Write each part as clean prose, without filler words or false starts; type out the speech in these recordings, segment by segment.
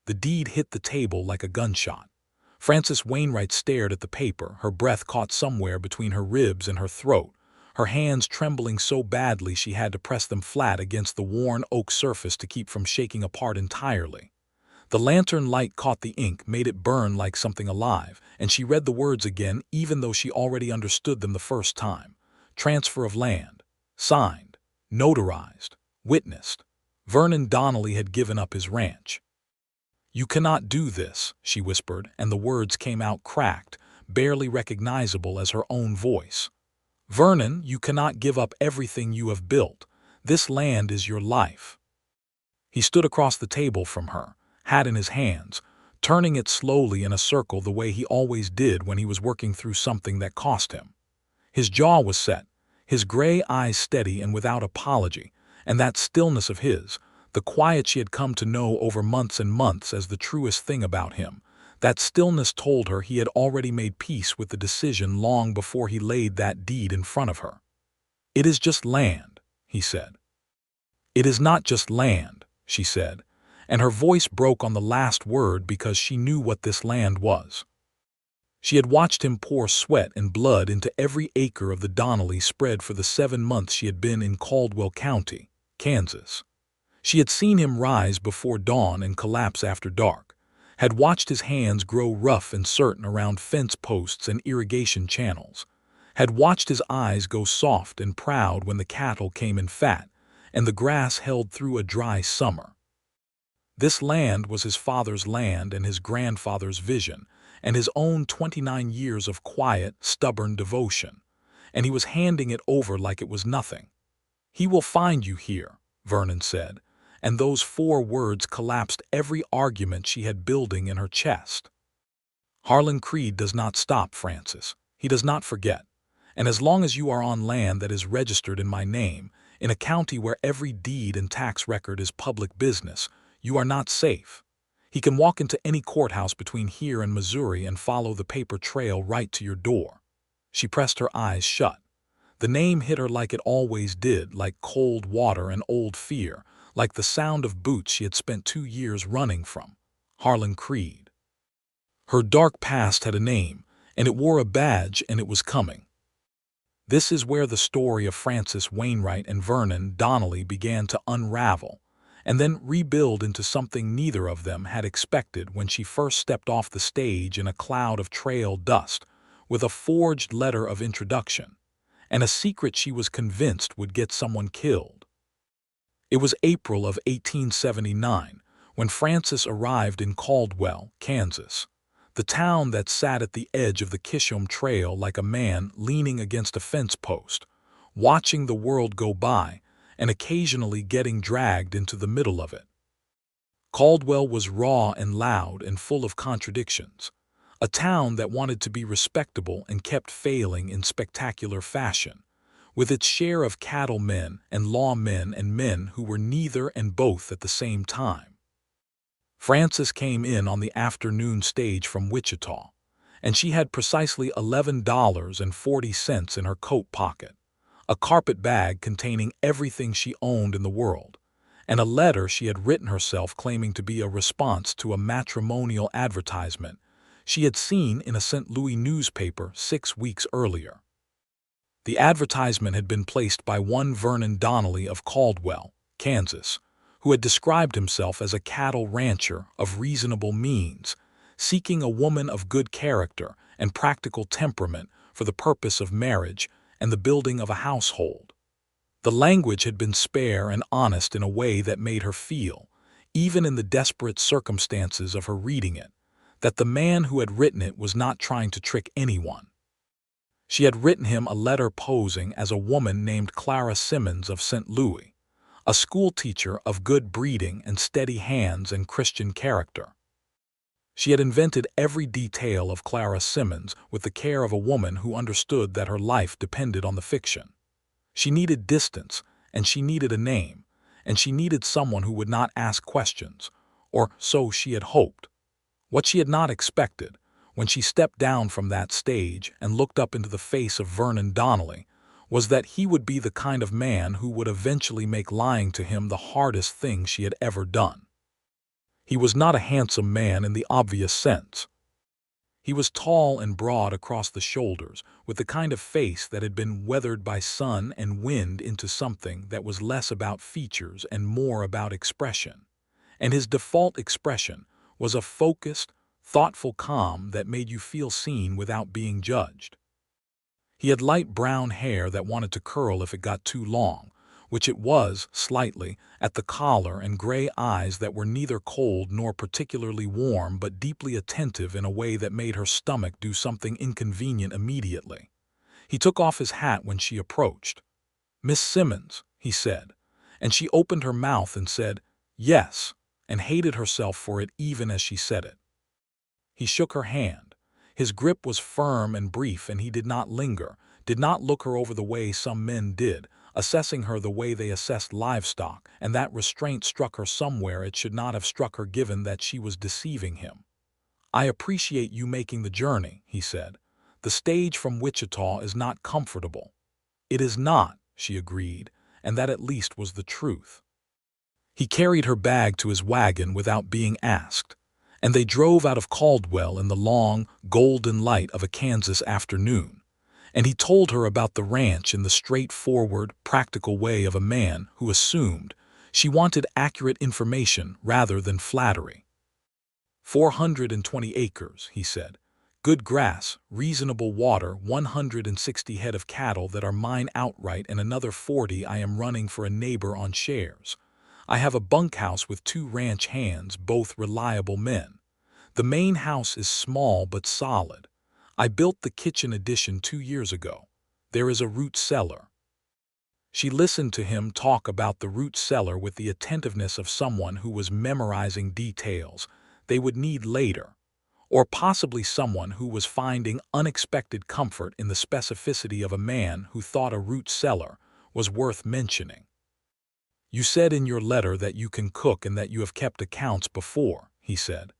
The deed hit the table like a gunshot. Frances Wainwright stared at the paper, her breath caught somewhere between her ribs and her throat, her hands trembling so badly she had to press them flat against the worn oak surface to keep from shaking apart entirely. The lantern light caught the ink, made it burn like something alive, and she read the words again even though she already understood them the first time. Transfer of land. Signed. Notarized. Witnessed. Vernon Donnelly had given up his ranch. "You cannot do this," she whispered, and the words came out cracked, barely recognizable as her own voice. "Vernon, you cannot give up everything you have built. This land is your life." He stood across the table from her, hat in his hands, turning it slowly in a circle the way he always did when he was working through something that cost him. His jaw was set, his gray eyes steady and without apology, and that stillness of his, the quiet she had come to know over months and months as the truest thing about him, that stillness told her he had already made peace with the decision long before he laid that deed in front of her. "It is just land," he said. "It is not just land," she said, and her voice broke on the last word because she knew what this land was. She had watched him pour sweat and blood into every acre of the Donnelly spread for the 7 months she had been in Caldwell County, Kansas. She had seen him rise before dawn and collapse after dark, had watched his hands grow rough and certain around fence posts and irrigation channels, had watched his eyes go soft and proud when the cattle came in fat and the grass held through a dry summer. This land was his father's land and his grandfather's vision, and his own 29 years of quiet, stubborn devotion, and he was handing it over like it was nothing. "He will find you here," Vernon said, and those 4 words collapsed every argument she had building in her chest. "Harlan Creed does not stop, Frances. He does not forget. And as long as you are on land that is registered in my name, in a county where every deed and tax record is public business, you are not safe. He can walk into any courthouse between here and Missouri and follow the paper trail right to your door." She pressed her eyes shut. The name hit her like it always did, like cold water and old fear, like the sound of boots she had spent 2 years running from. Harlan Creed. Her dark past had a name, and it wore a badge, and it was coming. This is where the story of Frances Wainwright and Vernon Donnelly began to unravel, and then rebuild into something neither of them had expected when she first stepped off the stage in a cloud of trail dust, with a forged letter of introduction, and a secret she was convinced would get someone killed. It was April of 1879 when Frances arrived in Caldwell, Kansas, the town that sat at the edge of the Chisholm Trail like a man leaning against a fence post, watching the world go by and occasionally getting dragged into the middle of it. Caldwell was raw and loud and full of contradictions, a town that wanted to be respectable and kept failing in spectacular fashion, with its share of cattlemen and lawmen and men who were neither and both at the same time. Frances came in on the afternoon stage from Wichita, and she had precisely $11.40 in her coat pocket, a carpet bag containing everything she owned in the world, and a letter she had written herself claiming to be a response to a matrimonial advertisement she had seen in a St. Louis newspaper 6 weeks earlier. The advertisement had been placed by one Vernon Donnelly of Caldwell, Kansas, who had described himself as a cattle rancher of reasonable means, seeking a woman of good character and practical temperament for the purpose of marriage and the building of a household. The language had been spare and honest in a way that made her feel, even in the desperate circumstances of her reading it, that the man who had written it was not trying to trick anyone. She had written him a letter posing as a woman named Clara Simmons of St. Louis, a schoolteacher of good breeding and steady hands and Christian character. She had invented every detail of Clara Simmons with the care of a woman who understood that her life depended on the fiction. She needed distance, and she needed a name, and she needed someone who would not ask questions, or so she had hoped. What she had not expected, when she stepped down from that stage and looked up into the face of Vernon Donnelly, was that he would be the kind of man who would eventually make lying to him the hardest thing she had ever done. He was not a handsome man in the obvious sense. He was tall and broad across the shoulders, with the kind of face that had been weathered by sun and wind into something that was less about features and more about expression. And his default expression was a focused, thoughtful calm that made you feel seen without being judged. He had light brown hair that wanted to curl if it got too long, which it was, slightly, at the collar, and gray eyes that were neither cold nor particularly warm but deeply attentive in a way that made her stomach do something inconvenient immediately. He took off his hat when she approached. "Miss Simmons," he said, and she opened her mouth and said, "Yes," and hated herself for it even as she said it. He shook her hand. His grip was firm and brief, and he did not linger, did not look her over the way some men did, assessing her the way they assessed livestock, and that restraint struck her somewhere it should not have struck her given that she was deceiving him. "I appreciate you making the journey," he said. "The stage from Wichita is not comfortable." "It is not," she agreed, and that at least was the truth. He carried her bag to his wagon without being asked, and they drove out of Caldwell in the long, golden light of a Kansas afternoon. And he told her about the ranch in the straightforward, practical way of a man who assumed she wanted accurate information rather than flattery. 420 acres, he said. Good grass, reasonable water, 160 head of cattle that are mine outright, and another 40 I am running for a neighbor on shares. I have a bunkhouse with 2 ranch hands, both reliable men. The main house is small but solid. I built the kitchen addition 2 years ago. There is a root cellar." She listened to him talk about the root cellar with the attentiveness of someone who was memorizing details they would need later, or possibly someone who was finding unexpected comfort in the specificity of a man who thought a root cellar was worth mentioning. "You said in your letter that you can cook and that you have kept accounts before," he said.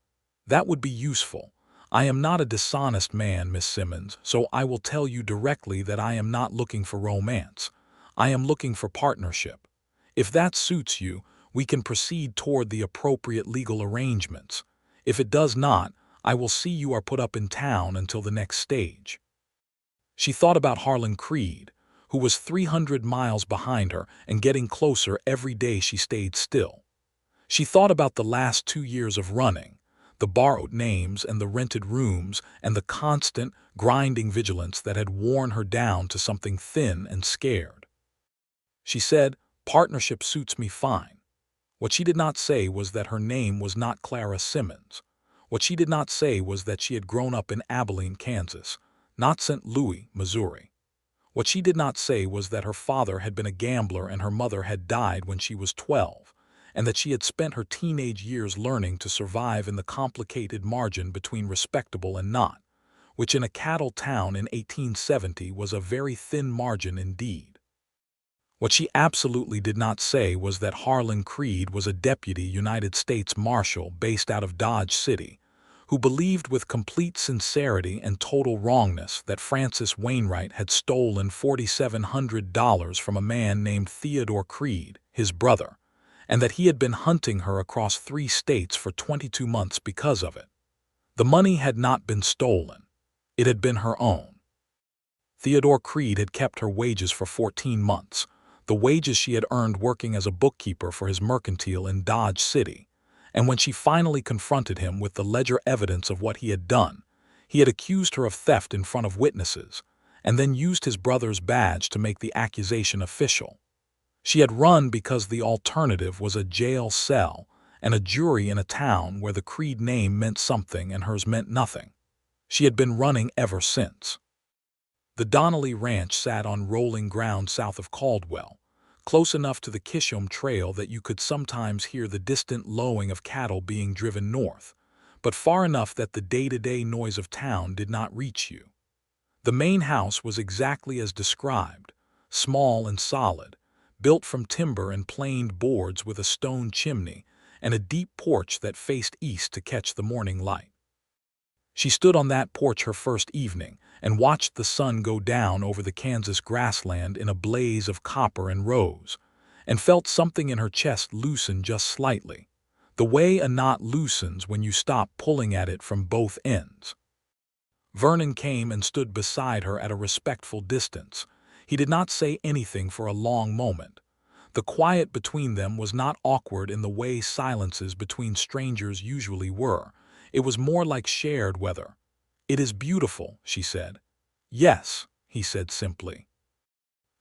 "That would be useful. I am not a dishonest man, Miss Simmons, so I will tell you directly that I am not looking for romance. I am looking for partnership. If that suits you, we can proceed toward the appropriate legal arrangements. If it does not, I will see you are put up in town until the next stage." She thought about Harlan Creed, who was 300 miles behind her and getting closer every day she stayed still. She thought about the last 2 years of running, the borrowed names and the rented rooms, and the constant, grinding vigilance that had worn her down to something thin and scared. She said, "Partnership suits me fine." What she did not say was that her name was not Clara Simmons. What she did not say was that she had grown up in Abilene, Kansas, not St. Louis, Missouri. What she did not say was that her father had been a gambler and her mother had died when she was 12. And that she had spent her teenage years learning to survive in the complicated margin between respectable and not, which in a cattle town in 1870 was a very thin margin indeed. What she absolutely did not say was that Harlan Creed was a deputy United States Marshal based out of Dodge City, who believed with complete sincerity and total wrongness that Frances Wainwright had stolen $4,700 from a man named Theodore Creed, his brother, and that he had been hunting her across 3 states for 22 months because of it. The money had not been stolen. It had been her own. Theodore Creed had kept her wages for 14 months, the wages she had earned working as a bookkeeper for his mercantile in Dodge City, and when she finally confronted him with the ledger evidence of what he had done, he had accused her of theft in front of witnesses, and then used his brother's badge to make the accusation official. She had run because the alternative was a jail cell and a jury in a town where the Creed name meant something and hers meant nothing. She had been running ever since. The Donnelly Ranch sat on rolling ground south of Caldwell, close enough to the Chisholm Trail that you could sometimes hear the distant lowing of cattle being driven north, but far enough that the day-to-day noise of town did not reach you. The main house was exactly as described, small and solid, built from timber and planed boards with a stone chimney and a deep porch that faced east to catch the morning light. She stood on that porch her first evening and watched the sun go down over the Kansas grassland in a blaze of copper and rose, and felt something in her chest loosen just slightly, the way a knot loosens when you stop pulling at it from both ends. Vernon came and stood beside her at a respectful distance. He did not say anything for a long moment. The quiet between them was not awkward in the way silences between strangers usually were. It was more like shared weather. "It is beautiful," she said. "Yes," he said simply.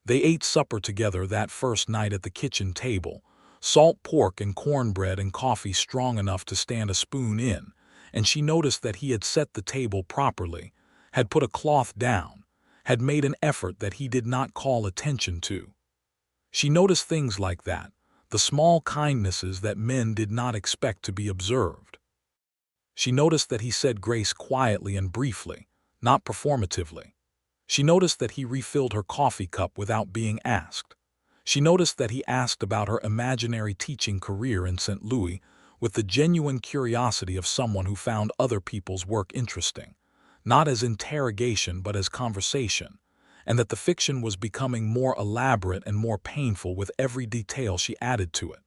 They ate supper together that first night at the kitchen table, salt pork and cornbread and coffee strong enough to stand a spoon in, and she noticed that he had set the table properly, had put a cloth down, had made an effort that he did not call attention to. She noticed things like that, the small kindnesses that men did not expect to be observed. She noticed that he said grace quietly and briefly, not performatively. She noticed that he refilled her coffee cup without being asked. She noticed that he asked about her imaginary teaching career in St. Louis with the genuine curiosity of someone who found other people's work interesting, not as interrogation but as conversation, and that the fiction was becoming more elaborate and more painful with every detail she added to it.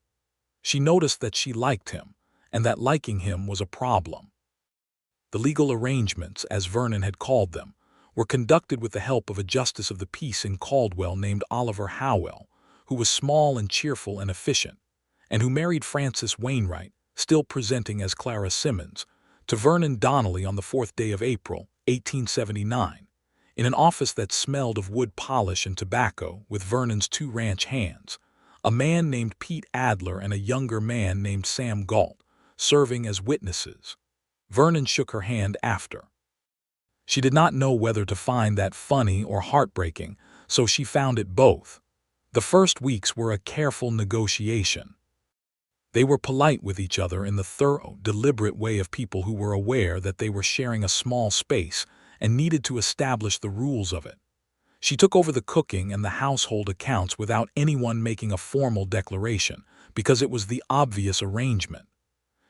She noticed that she liked him, and that liking him was a problem. The legal arrangements, as Vernon had called them, were conducted with the help of a justice of the peace in Caldwell named Oliver Howell, who was small and cheerful and efficient, and who married Frances Wainwright, still presenting as Clara Simmons, to Vernon Donnelly on the 4th day of April, 1879, in an office that smelled of wood polish and tobacco with Vernon's 2 ranch hands, a man named Pete Adler and a younger man named Sam Galt, serving as witnesses. Vernon shook her hand after. She did not know whether to find that funny or heartbreaking, so she found it both. The first weeks were a careful negotiation. They were polite with each other in the thorough, deliberate way of people who were aware that they were sharing a small space and needed to establish the rules of it. She took over the cooking and the household accounts without anyone making a formal declaration, because it was the obvious arrangement.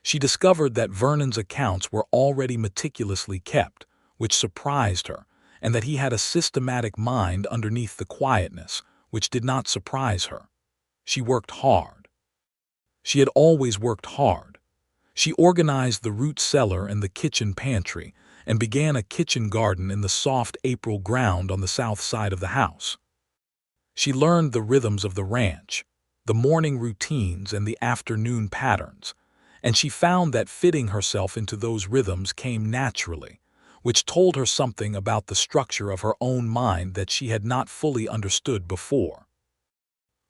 She discovered that Vernon's accounts were already meticulously kept, which surprised her, and that he had a systematic mind underneath the quietness, which did not surprise her. She worked hard. She had always worked hard. She organized the root cellar and the kitchen pantry, and began a kitchen garden in the soft April ground on the south side of the house. She learned the rhythms of the ranch, the morning routines and the afternoon patterns, and she found that fitting herself into those rhythms came naturally, which told her something about the structure of her own mind that she had not fully understood before.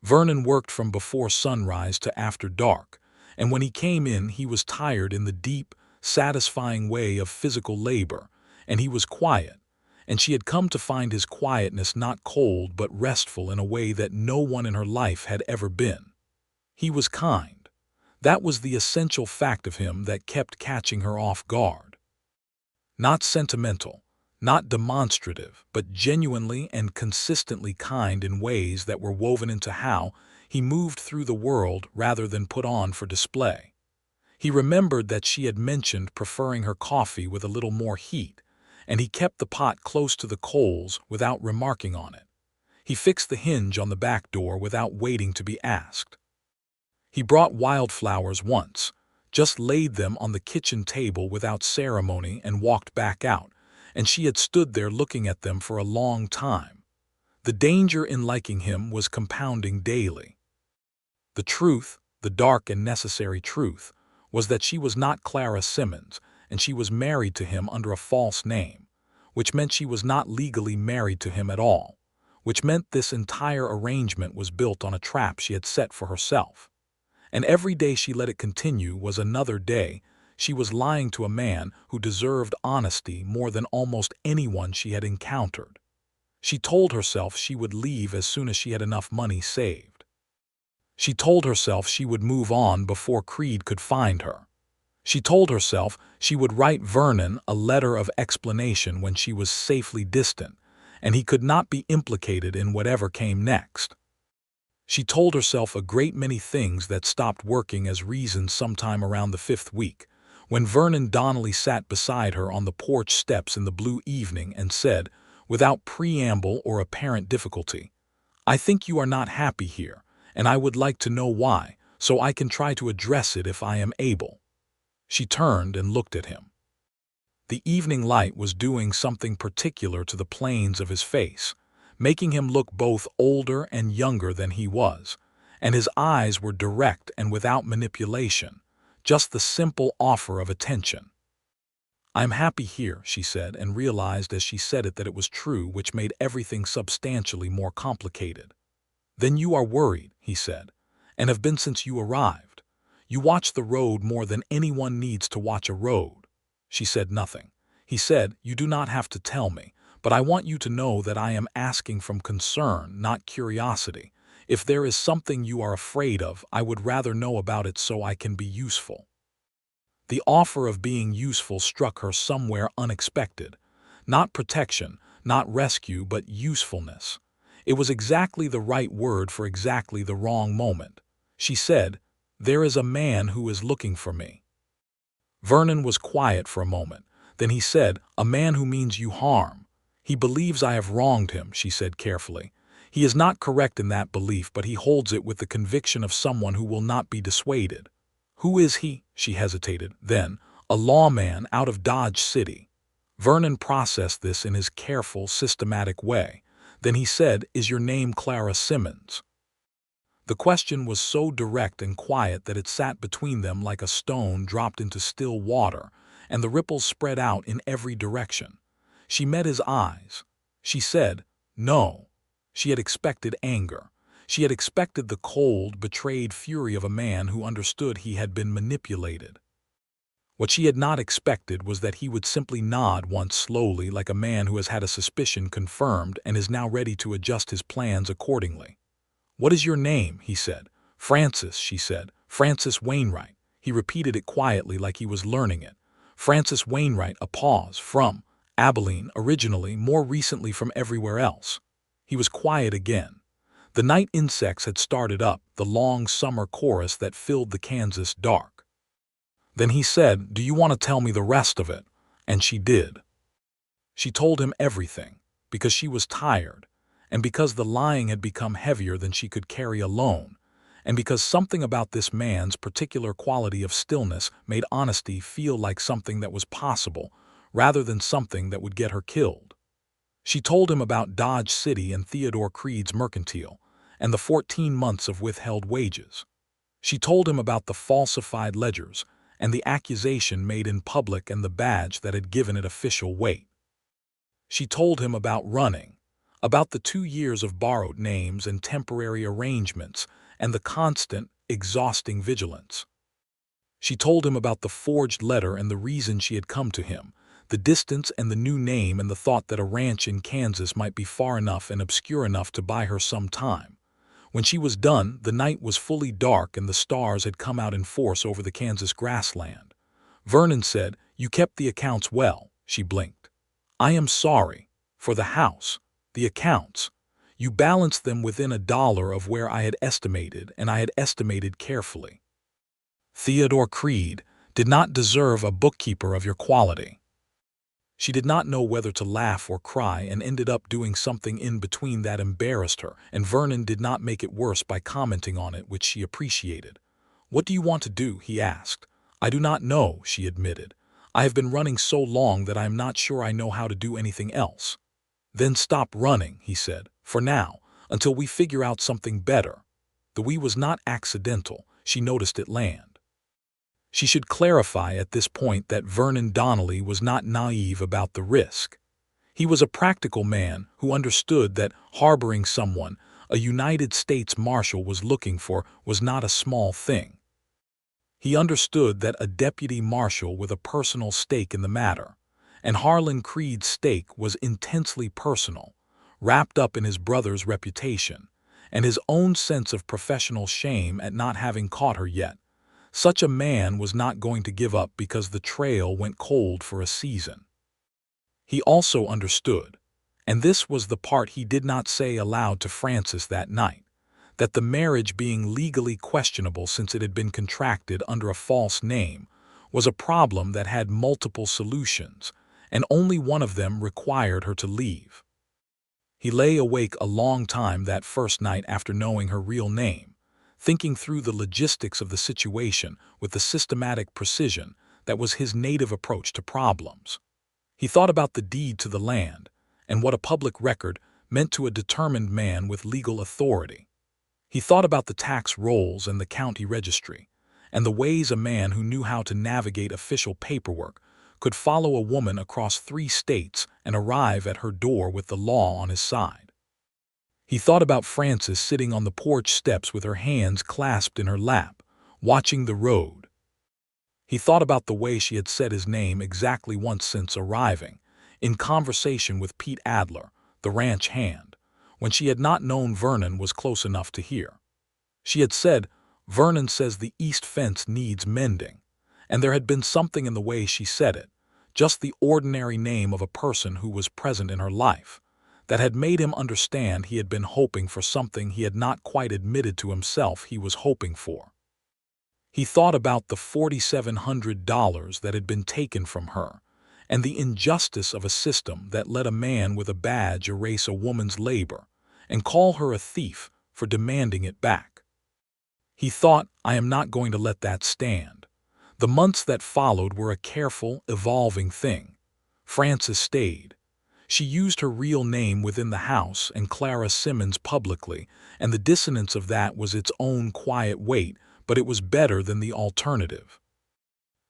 Vernon worked from before sunrise to after dark, and when he came in he was tired in the deep, satisfying way of physical labor, and he was quiet, and she had come to find his quietness not cold but restful in a way that no one in her life had ever been. He was kind. That was the essential fact of him that kept catching her off guard. Not sentimental, not demonstrative, but genuinely and consistently kind in ways that were woven into how he moved through the world rather than put on for display. He remembered that she had mentioned preferring her coffee with a little more heat, and he kept the pot close to the coals without remarking on it. He fixed the hinge on the back door without waiting to be asked. He brought wildflowers once, just laid them on the kitchen table without ceremony and walked back out, and she had stood there looking at them for a long time. The danger in liking him was compounding daily. The truth, the dark and necessary truth, was that she was not Clara Simmons, and she was married to him under a false name, which meant she was not legally married to him at all, which meant this entire arrangement was built on a trap she had set for herself. And every day she let it continue was another day she was lying to a man who deserved honesty more than almost anyone she had encountered. She told herself she would leave as soon as she had enough money saved. She told herself she would move on before Creed could find her. She told herself she would write Vernon a letter of explanation when she was safely distant, and he could not be implicated in whatever came next. She told herself a great many things that stopped working as reasons sometime around the 5th week, when Vernon Donnelly sat beside her on the porch steps in the blue evening and said, without preamble or apparent difficulty, "I think you are not happy here, and I would like to know why, so I can try to address it if I am able." She turned and looked at him. The evening light was doing something particular to the planes of his face, making him look both older and younger than he was, and his eyes were direct and without manipulation, just the simple offer of attention. "I'm happy here," she said, and realized as she said it that it was true, which made everything substantially more complicated. "Then you are worried," he said, "and have been since you arrived. You watch the road more than anyone needs to watch a road." She said nothing. He said, "You do not have to tell me, but I want you to know that I am asking from concern, not curiosity. If there is something you are afraid of, I would rather know about it so I can be useful." The offer of being useful struck her somewhere unexpected. Not protection, not rescue, but usefulness. It was exactly the right word for exactly the wrong moment. She said, "There is a man who is looking for me." Vernon was quiet for a moment. Then he said, "A man who means you harm. He believes I have wronged him," she said carefully. "He is not correct in that belief, but he holds it with the conviction of someone who will not be dissuaded." "Who is he?" She hesitated. Then, "A lawman out of Dodge City." Vernon processed this in his careful, systematic way. Then he said, "Is your name Clara Simmons?" The question was so direct and quiet that it sat between them like a stone dropped into still water, and the ripples spread out in every direction. She met his eyes. She said, "No." She had expected anger. She had expected the cold, betrayed fury of a man who understood he had been manipulated. What she had not expected was that he would simply nod once slowly, like a man who has had a suspicion confirmed and is now ready to adjust his plans accordingly. "What is your name?" he said. "Frances," she said. "Frances Wainwright." He repeated it quietly like he was learning it. "Frances Wainwright." A pause. "From Abilene, originally, more recently from everywhere else." He was quiet again. The night insects had started up, the long summer chorus that filled the Kansas dark. Then he said, "Do you want to tell me the rest of it?" And she did. She told him everything, because she was tired, and because the lying had become heavier than she could carry alone, and because something about this man's particular quality of stillness made honesty feel like something that was possible, rather than something that would get her killed. She told him about Dodge City and Theodore Creed's mercantile, and the 14 months of withheld wages. She told him about the falsified ledgers, and the accusation made in public and the badge that had given it official weight. She told him about running, about the 2 years of borrowed names and temporary arrangements, and the constant, exhausting vigilance. She told him about the forged letter and the reason she had come to him, the distance and the new name and the thought that a ranch in Kansas might be far enough and obscure enough to buy her some time. When she was done, the night was fully dark and the stars had come out in force over the Kansas grassland. Vernon said, "You kept the accounts well." She blinked. "I am sorry. For the house. The accounts. You balanced them within $1 of where I had estimated, and I had estimated carefully. Theodore Creed did not deserve a bookkeeper of your quality." She did not know whether to laugh or cry and ended up doing something in between that embarrassed her, and Vernon did not make it worse by commenting on it, which she appreciated. "What do you want to do?" he asked. "I do not know," she admitted. "I have been running so long that I am not sure I know how to do anything else." "Then stop running," he said, "for now, until we figure out something better." The "we" was not accidental. She noticed it land. She should clarify at this point that Vernon Donnelly was not naive about the risk. He was a practical man who understood that harboring someone a United States Marshal was looking for was not a small thing. He understood that a deputy marshal with a personal stake in the matter, and Harlan Creed's stake was intensely personal, wrapped up in his brother's reputation, and his own sense of professional shame at not having caught her yet. Such a man was not going to give up because the trail went cold for a season. He also understood, and this was the part he did not say aloud to Frances that night, that the marriage being legally questionable since it had been contracted under a false name was a problem that had multiple solutions, and only one of them required her to leave. He lay awake a long time that first night after knowing her real name, thinking through the logistics of the situation with the systematic precision that was his native approach to problems. He thought about the deed to the land and what a public record meant to a determined man with legal authority. He thought about the tax rolls and the county registry, and the ways a man who knew how to navigate official paperwork could follow a woman across 3 states and arrive at her door with the law on his side. He thought about Frances sitting on the porch steps with her hands clasped in her lap, watching the road. He thought about the way she had said his name exactly once since arriving, in conversation with Pete Adler, the ranch hand, when she had not known Vernon was close enough to hear. She had said, "Vernon says the east fence needs mending," and there had been something in the way she said it, just the ordinary name of a person who was present in her life, that had made him understand he had been hoping for something he had not quite admitted to himself he was hoping for. He thought about the $4,700 that had been taken from her, and the injustice of a system that let a man with a badge erase a woman's labor and call her a thief for demanding it back. He thought, "I am not going to let that stand." The months that followed were a careful, evolving thing. Frances stayed. She used her real name within the house and Clara Simmons publicly, and the dissonance of that was its own quiet weight, but it was better than the alternative.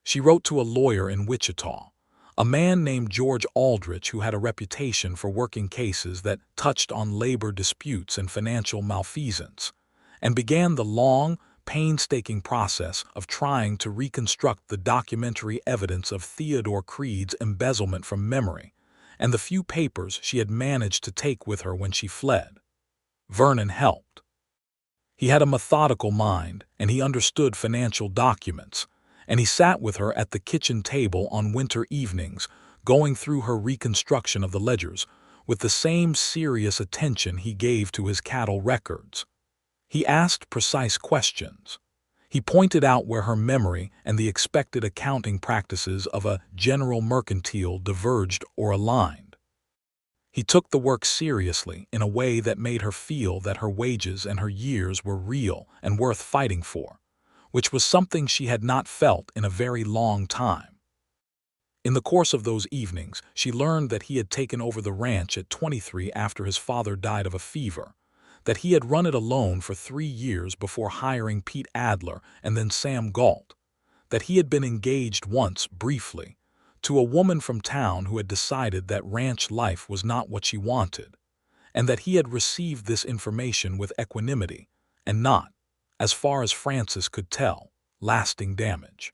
She wrote to a lawyer in Wichita, a man named George Aldrich who had a reputation for working cases that touched on labor disputes and financial malfeasance, and began the long, painstaking process of trying to reconstruct the documentary evidence of Theodore Creed's embezzlement from memory, and the few papers she had managed to take with her when she fled. Vernon helped. He had a methodical mind, and he understood financial documents, and he sat with her at the kitchen table on winter evenings, going through her reconstruction of the ledgers with the same serious attention he gave to his cattle records. He asked precise questions. He pointed out where her memory and the expected accounting practices of a general mercantile diverged or aligned. He took the work seriously in a way that made her feel that her wages and her years were real and worth fighting for, which was something she had not felt in a very long time. In the course of those evenings, she learned that he had taken over the ranch at 23 after his father died of a fever, that he had run it alone for 3 years before hiring Pete Adler and then Sam Galt, that he had been engaged once, briefly, to a woman from town who had decided that ranch life was not what she wanted, and that he had received this information with equanimity and not, as far as Frances could tell, lasting damage.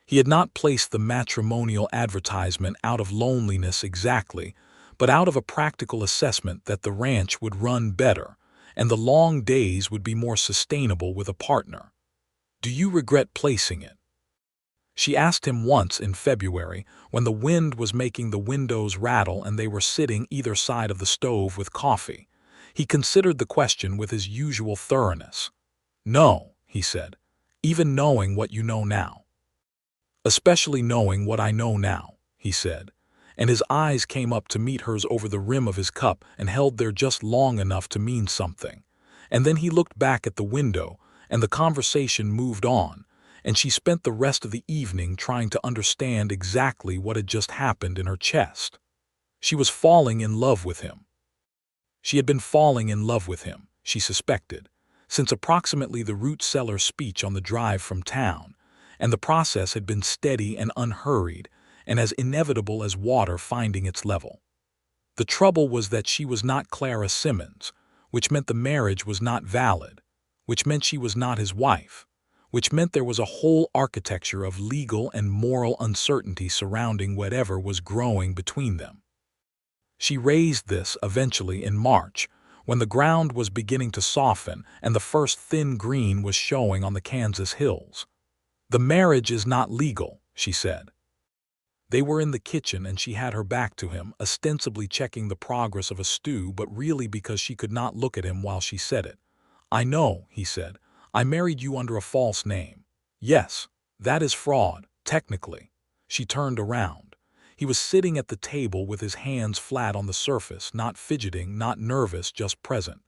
He had not placed the matrimonial advertisement out of loneliness exactly, but out of a practical assessment that the ranch would run better and the long days would be more sustainable with a partner. "Do you regret placing it?" She asked him once in February when the wind was making the windows rattle and they were sitting either side of the stove with coffee. He considered the question with his usual thoroughness. "No," he said, "even knowing what you know now." "Especially knowing what I know now," he said, and his eyes came up to meet hers over the rim of his cup and held there just long enough to mean something. And then he looked back at the window, and the conversation moved on, and she spent the rest of the evening trying to understand exactly what had just happened in her chest. She was falling in love with him. She had been falling in love with him, she suspected, since approximately the root cellar speech on the drive from town, and the process had been steady and unhurried, and as inevitable as water finding its level. The trouble was that she was not Clara Simmons, which meant the marriage was not valid, which meant she was not his wife, which meant there was a whole architecture of legal and moral uncertainty surrounding whatever was growing between them. She raised this eventually in March, when the ground was beginning to soften and the first thin green was showing on the Kansas hills. "The marriage is not legal," she said. They were in the kitchen and she had her back to him, ostensibly checking the progress of a stew, but really because she could not look at him while she said it. "I know," he said. "I married you under a false name." "Yes, that is fraud, technically." She turned around. He was sitting at the table with his hands flat on the surface, not fidgeting, not nervous, just present.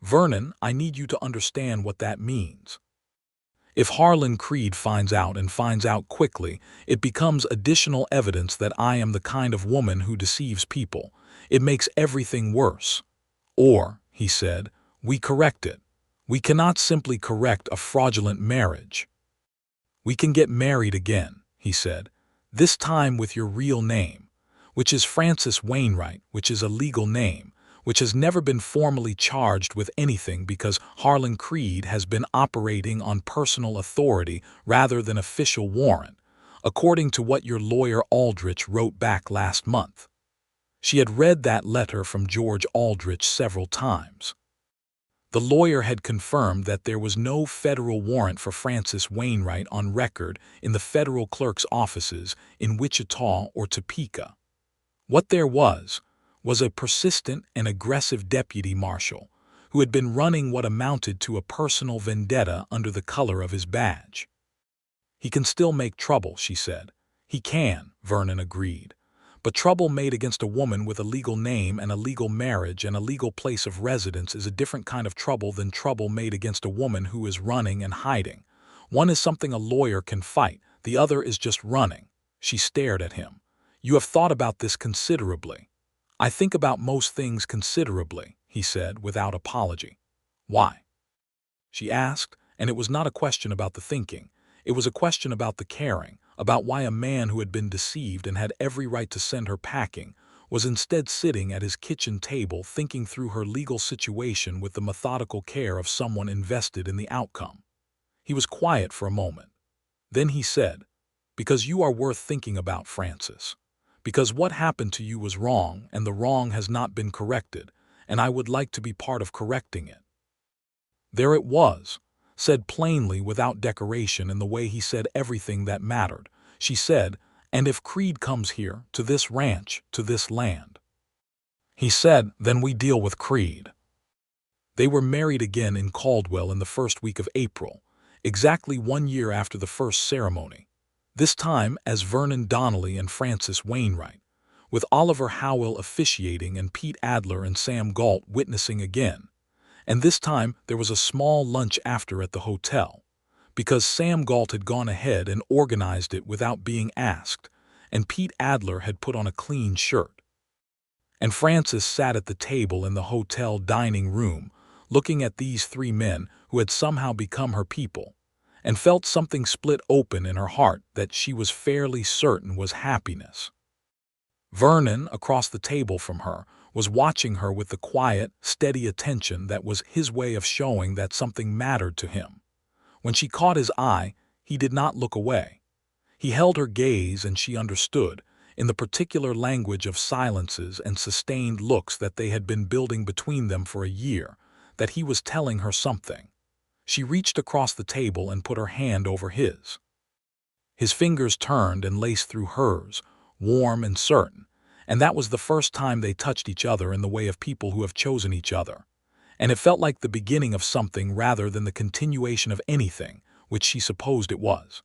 Vernon, I need you to understand what that means. If Harlan Creed finds out and finds out quickly, it becomes additional evidence that I am the kind of woman who deceives people. It makes everything worse. Or, he said, we correct it. We cannot simply correct a fraudulent marriage. We can get married again, he said, this time with your real name, which is Frances Wainwright, which is a legal name, which has never been formally charged with anything because Harlan Creed has been operating on personal authority rather than official warrant, according to what your lawyer Aldrich wrote back last month. She had read that letter from George Aldrich several times. The lawyer had confirmed that there was no federal warrant for Frances Wainwright on record in the federal clerk's offices in Wichita or Topeka. What there was a persistent and aggressive deputy marshal who had been running what amounted to a personal vendetta under the color of his badge. He can still make trouble, she said. He can, Vernon agreed. But trouble made against a woman with a legal name and a legal marriage and a legal place of residence is a different kind of trouble than trouble made against a woman who is running and hiding. One is something a lawyer can fight, the other is just running. She stared at him. You have thought about this considerably. I think about most things considerably, he said without apology. Why? She asked, and it was not a question about the thinking. It was a question about the caring, about why a man who had been deceived and had every right to send her packing was instead sitting at his kitchen table thinking through her legal situation with the methodical care of someone invested in the outcome. He was quiet for a moment. Then he said, because you are worth thinking about, Frances. Because what happened to you was wrong, and the wrong has not been corrected, and I would like to be part of correcting it. There it was, said plainly without decoration in the way he said everything that mattered. She said, and if Creed comes here, to this ranch, to this land. He said, then we deal with Creed. They were married again in Caldwell in the first week of April, exactly 1 year after the first ceremony. This time as Vernon Donnelly and Frances Wainwright, with Oliver Howell officiating and Pete Adler and Sam Galt witnessing again. And this time there was a small lunch after at the hotel, because Sam Galt had gone ahead and organized it without being asked, and Pete Adler had put on a clean shirt. And Frances sat at the table in the hotel dining room, looking at these three men who had somehow become her people, and felt something split open in her heart that she was fairly certain was happiness. Vernon, across the table from her, was watching her with the quiet, steady attention that was his way of showing that something mattered to him. When she caught his eye, he did not look away. He held her gaze and she understood, in the particular language of silences and sustained looks that they had been building between them for a year, that he was telling her something. She reached across the table and put her hand over his. His fingers turned and laced through hers, warm and certain, and that was the first time they touched each other in the way of people who have chosen each other. And it felt like the beginning of something rather than the continuation of anything, which she supposed it was.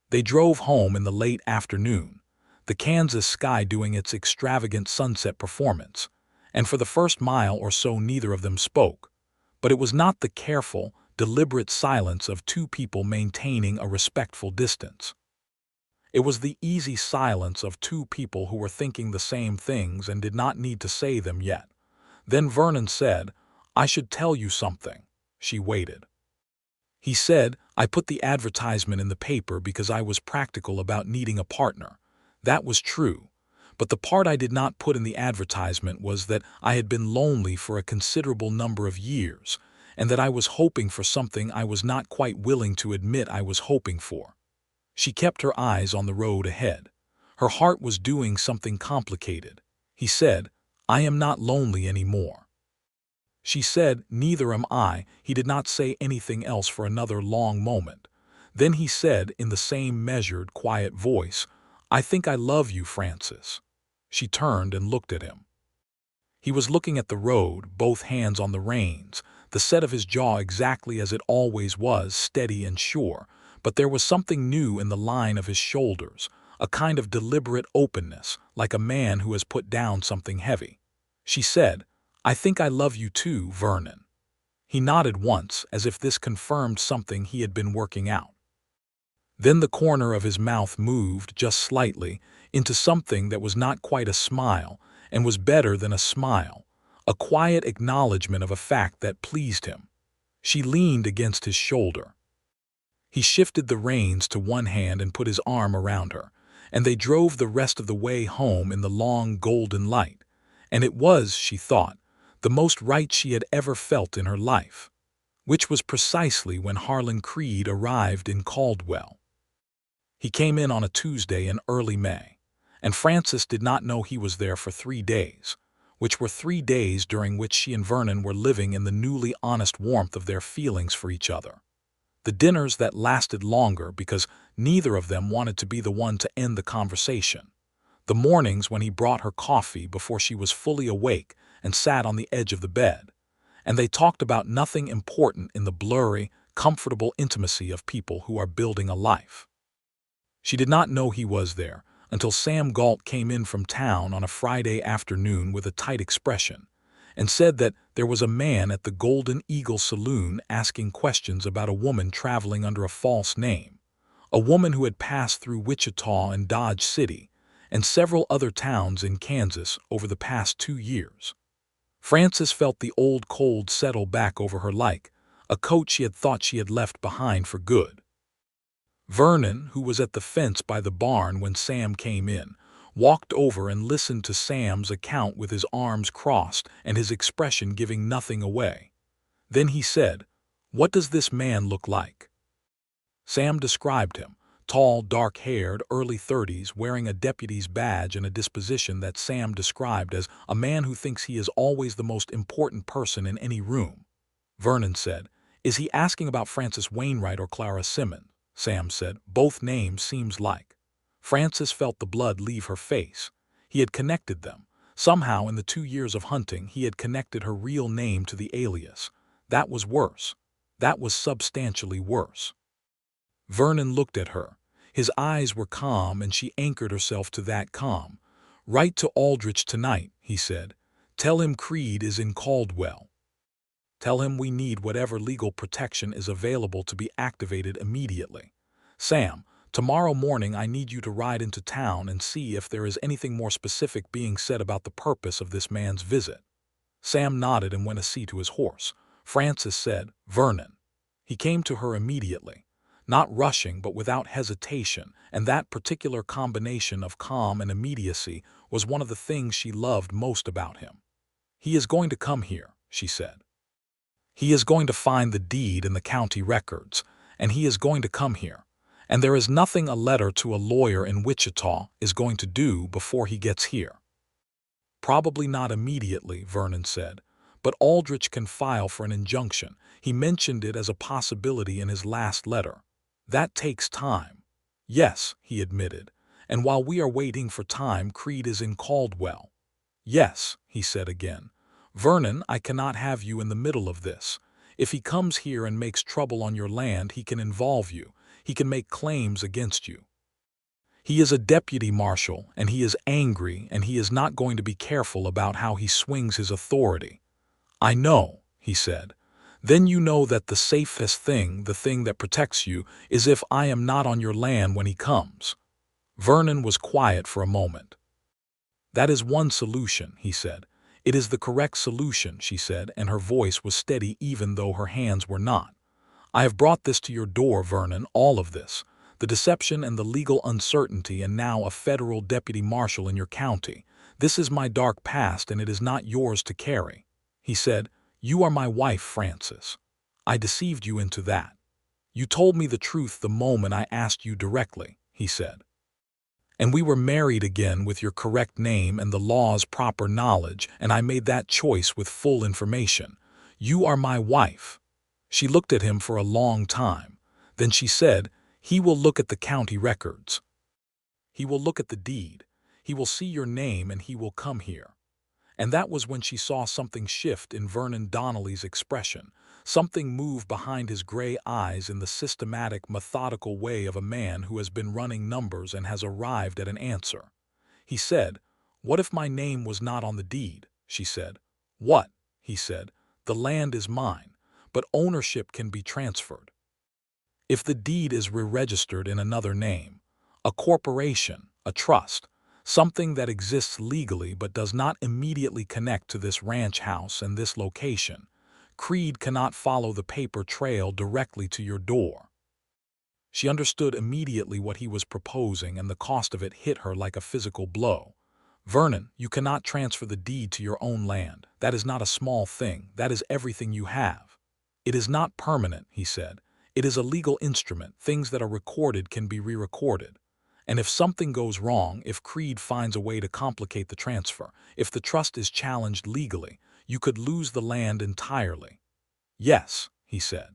They drove home in the late afternoon, the Kansas sky doing its extravagant sunset performance, and for the first mile or so neither of them spoke. But it was not the careful, deliberate silence of two people maintaining a respectful distance. It was the easy silence of two people who were thinking the same things and did not need to say them yet. Then Vernon said, I should tell you something. She waited. He said, I put the advertisement in the paper because I was practical about needing a partner. That was true. But the part I did not put in the advertisement was that I had been lonely for a considerable number of years, and that I was hoping for something I was not quite willing to admit I was hoping for. She kept her eyes on the road ahead. Her heart was doing something complicated. He said, I am not lonely anymore. She said, neither am I. He did not say anything else for another long moment. Then he said in the same measured, quiet voice, I think I love you, Frances. She turned and looked at him. He was looking at the road, both hands on the reins, the set of his jaw exactly as it always was, steady and sure, but there was something new in the line of his shoulders, a kind of deliberate openness, like a man who has put down something heavy. She said, I think I love you too, Vernon. He nodded once, as if this confirmed something he had been working out. Then the corner of his mouth moved just slightly into something that was not quite a smile and was better than a smile, a quiet acknowledgement of a fact that pleased him. She leaned against his shoulder. He shifted the reins to one hand and put his arm around her, and they drove the rest of the way home in the long golden light. And it was, she thought, the most right she had ever felt in her life, which was precisely when Harlan Creed arrived in Caldwell. He came in on a Tuesday in early May, and Frances did not know he was there for 3 days, which were 3 days during which she and Vernon were living in the newly honest warmth of their feelings for each other. The dinners that lasted longer because neither of them wanted to be the one to end the conversation. The mornings when he brought her coffee before she was fully awake and sat on the edge of the bed, and they talked about nothing important in the blurry, comfortable intimacy of people who are building a life. She did not know he was there until Sam Galt came in from town on a Friday afternoon with a tight expression and said that there was a man at the Golden Eagle Saloon asking questions about a woman traveling under a false name, a woman who had passed through Wichita and Dodge City and several other towns in Kansas over the past 2 years. Frances felt the old cold settle back over her like a coat she had thought she had left behind for good. Vernon, who was at the fence by the barn when Sam came in, walked over and listened to Sam's account with his arms crossed and his expression giving nothing away. Then he said, "What does this man look like?" Sam described him, tall, dark-haired, early 30s, wearing a deputy's badge and a disposition that Sam described as a man who thinks he is always the most important person in any room. Vernon said, "Is he asking about Frances Wainwright or Clara Simmons?" Sam said, "Both names seems like." Frances felt the blood leave her face. He had connected them. Somehow in the 2 years of hunting he had connected her real name to the alias. That was worse. That was substantially worse. Vernon looked at her. His eyes were calm and she anchored herself to that calm. "Write to Aldrich tonight," he said. "Tell him Creed is in Caldwell. Tell him we need whatever legal protection is available to be activated immediately. Sam, tomorrow morning I need you to ride into town and see if there is anything more specific being said about the purpose of this man's visit." Sam nodded and went to see to his horse. Frances said, "Vernon." He came to her immediately, not rushing but without hesitation, and that particular combination of calm and immediacy was one of the things she loved most about him. "He is going to come here," she said. "He is going to find the deed in the county records, and he is going to come here. And there is nothing a letter to a lawyer in Wichita is going to do before he gets here." "Probably not immediately," Vernon said, "but Aldrich can file for an injunction. He mentioned it as a possibility in his last letter. That takes time." "Yes," he admitted, "and while we are waiting for time, Creed is in Caldwell." "Yes," he said again. "Vernon, I cannot have you in the middle of this. If he comes here and makes trouble on your land, he can involve you. He can make claims against you. He is a deputy marshal, and he is angry, and he is not going to be careful about how he swings his authority." "I know," he said. "Then you know that the safest thing, the thing that protects you, is if I am not on your land when he comes." Vernon was quiet for a moment. "That is one solution," he said. "It is the correct solution," she said, and her voice was steady even though her hands were not. "I have brought this to your door, Vernon, all of this, the deception and the legal uncertainty, and now a federal deputy marshal in your county. This is my dark past, and it is not yours to carry." He said, "You are my wife, Frances. I deceived you into that. You told me the truth the moment I asked you directly," he said. "And we were married again with your correct name and the law's proper knowledge, and I made that choice with full information. You are my wife." She looked at him for a long time. Then she said, "He will look at the county records. He will look at the deed. He will see your name and he will come here." And that was when she saw something shift in Vernon Donnelly's expression, something move behind his gray eyes in the systematic, methodical way of a man who has been running numbers and has arrived at an answer. He said, "What if my name was not on the deed?" she said. "What?" he said. "The land is mine. but ownership can be transferred. If the deed is re-registered in another name, a corporation, a trust, something that exists legally but does not immediately connect to this ranch house and this location, Creed cannot follow the paper trail directly to your door. She understood immediately what he was proposing, and the cost of it hit her like a physical blow. Vernon, you cannot transfer the deed to your own land. That is not a small thing. That is everything you have. It is not permanent, he said. It is a legal instrument. Things that are recorded can be re-recorded. And if something goes wrong, if Creed finds a way to complicate the transfer, if the trust is challenged legally, you could lose the land entirely. Yes, he said.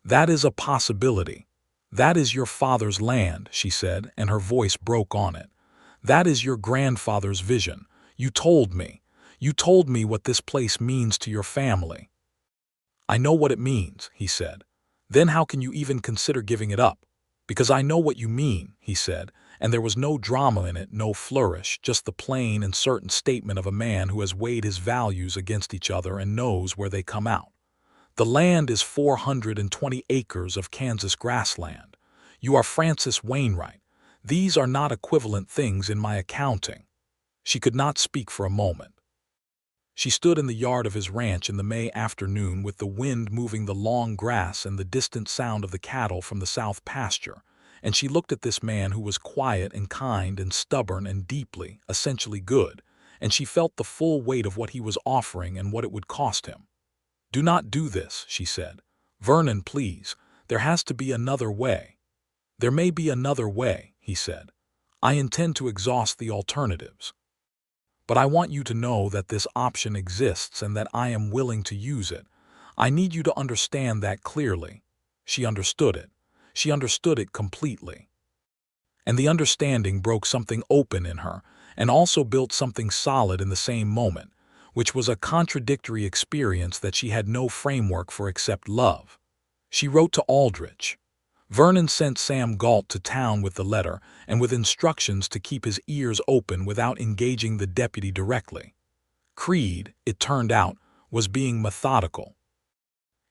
That is a possibility. That is your father's land, she said, and her voice broke on it. That is your grandfather's vision. You told me. You told me what this place means to your family. I know what it means, he said. Then how can you even consider giving it up? Because I know what you mean, he said, and there was no drama in it, no flourish, just the plain and certain statement of a man who has weighed his values against each other and knows where they come out. The land is 420 acres of Kansas grassland. You are Frances Wainwright. These are not equivalent things in my accounting. She could not speak for a moment. She stood in the yard of his ranch in the May afternoon with the wind moving the long grass and the distant sound of the cattle from the south pasture, and she looked at this man who was quiet and kind and stubborn and deeply, essentially good, and she felt the full weight of what he was offering and what it would cost him. Do not do this, she said. Vernon, please, there has to be another way. There may be another way, he said. I intend to exhaust the alternatives. But I want you to know that this option exists and that I am willing to use it. I need you to understand that clearly. She understood it. She understood it completely. And the understanding broke something open in her and also built something solid in the same moment, which was a contradictory experience that she had no framework for except love. She wrote to Aldrich. Vernon sent Sam Galt to town with the letter and with instructions to keep his ears open without engaging the deputy directly. Creed, it turned out, was being methodical.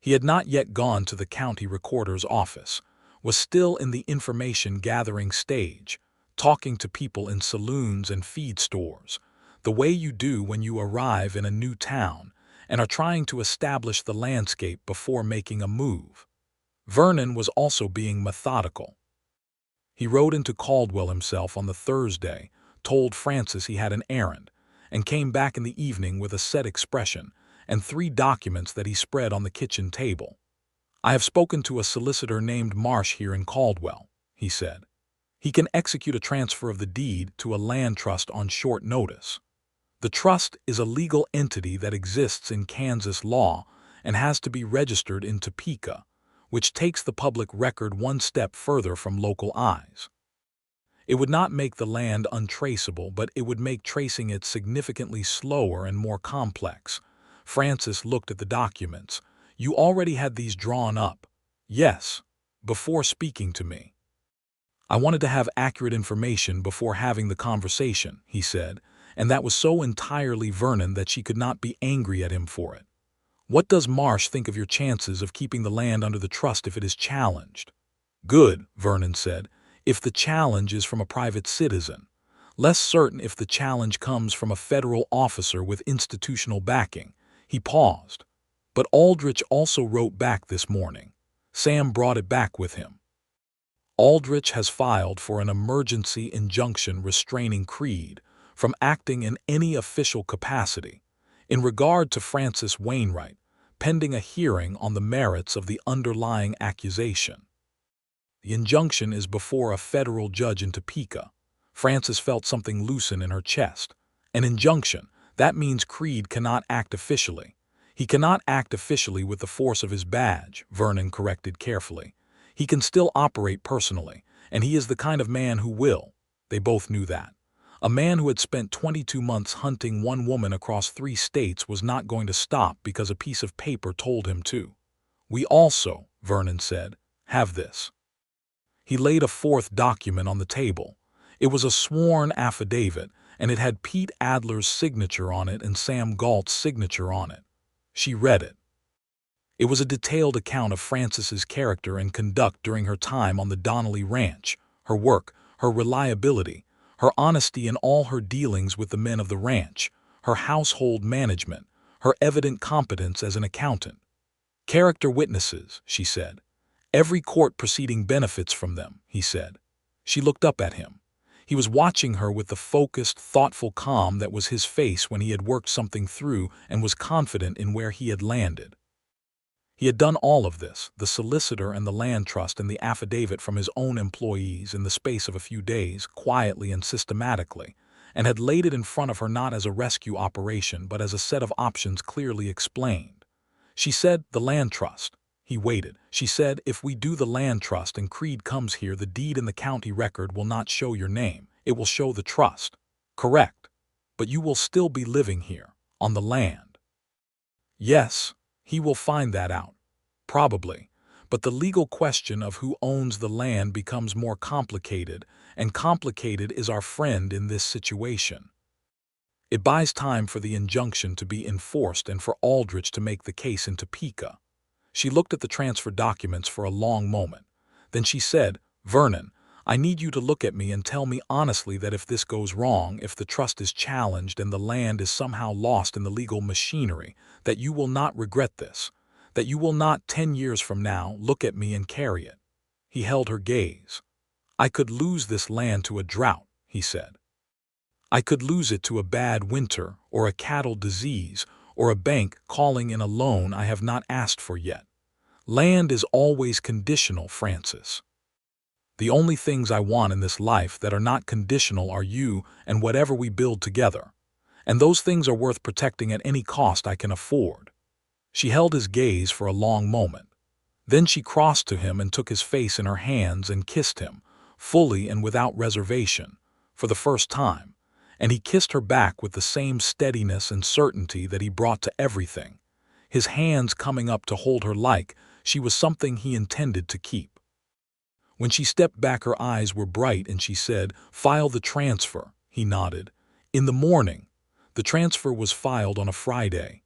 He had not yet gone to the county recorder's office, was still in the information-gathering stage, talking to people in saloons and feed stores, the way you do when you arrive in a new town and are trying to establish the landscape before making a move. Vernon was also being methodical. He rode into Caldwell himself on the Thursday, told Frances he had an errand, and came back in the evening with a set expression and 3 documents that he spread on the kitchen table. I have spoken to a solicitor named Marsh here in Caldwell, he said. He can execute a transfer of the deed to a land trust on short notice. The trust is a legal entity that exists in Kansas law and has to be registered in Topeka, which takes the public record one step further from local eyes. It would not make the land untraceable, but it would make tracing it significantly slower and more complex. Frances looked at the documents. You already had these drawn up. Yes, before speaking to me. I wanted to have accurate information before having the conversation, he said, and that was so entirely Vernon that she could not be angry at him for it. What does Marsh think of your chances of keeping the land under the trust if it is challenged? Good, Vernon said, if the challenge is from a private citizen. Less certain if the challenge comes from a federal officer with institutional backing. He paused. But Aldrich also wrote back this morning. Sam brought it back with him. Aldrich has filed for an emergency injunction restraining Creed from acting in any official capacity in regard to Frances Wainwright, pending a hearing on the merits of the underlying accusation. The injunction is before a federal judge in Topeka. Frances felt something loosen in her chest. An injunction, that means Creed cannot act officially. He cannot act officially with the force of his badge, Vernon corrected carefully. He can still operate personally, and he is the kind of man who will. They both knew that. A man who had spent 22 months hunting one woman across 3 states was not going to stop because a piece of paper told him to. We also, Vernon said, have this. He laid a 4th document on the table. It was a sworn affidavit, and it had Pete Adler's signature on it and Sam Galt's signature on it. She read it. It was a detailed account of Frances's character and conduct during her time on the Donnelly ranch, her work, her reliability, her honesty in all her dealings with the men of the ranch, her household management, her evident competence as an accountant. Character witnesses, she said. Every court proceeding benefits from them, he said. She looked up at him. He was watching her with the focused, thoughtful calm that was his face when he had worked something through and was confident in where he had landed. He had done all of this, the solicitor and the land trust and the affidavit from his own employees in the space of a few days, quietly and systematically, and had laid it in front of her not as a rescue operation but as a set of options clearly explained. She said, the land trust. He waited. She said, if we do the land trust and Creed comes here, the deed in the county record will not show your name. It will show the trust. Correct. But you will still be living here, on the land. Yes, he will find that out. Probably. But the legal question of who owns the land becomes more complicated, and complicated is our friend in this situation. It buys time for the injunction to be enforced and for Aldrich to make the case in Topeka. She looked at the transfer documents for a long moment. Then she said, Vernon, I need you to look at me and tell me honestly that if this goes wrong, if the trust is challenged and the land is somehow lost in the legal machinery, that you will not regret this, that you will not 10 years from now look at me and carry it. He held her gaze. I could lose this land to a drought, he said. I could lose it to a bad winter or a cattle disease or a bank calling in a loan I have not asked for yet. Land is always conditional, Frances. The only things I want in this life that are not conditional are you and whatever we build together. And those things are worth protecting at any cost I can afford. She held his gaze for a long moment. Then she crossed to him and took his face in her hands and kissed him, fully and without reservation, for the first time, and he kissed her back with the same steadiness and certainty that he brought to everything, his hands coming up to hold her like she was something he intended to keep. When she stepped back, her eyes were bright and she said, "File the transfer," he nodded. In the morning, the transfer was filed on a Friday.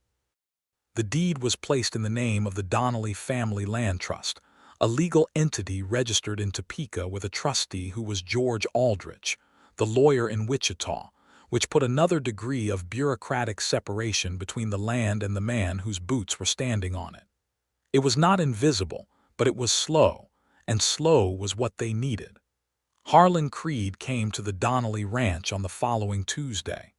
The deed was placed in the name of the Donnelly Family Land Trust, a legal entity registered in Topeka with a trustee who was George Aldrich, the lawyer in Wichita, which put another degree of bureaucratic separation between the land and the man whose boots were standing on it. It was not invisible, but it was slow, and slow was what they needed. Harlan Creed came to the Donnelly Ranch on the following Tuesday.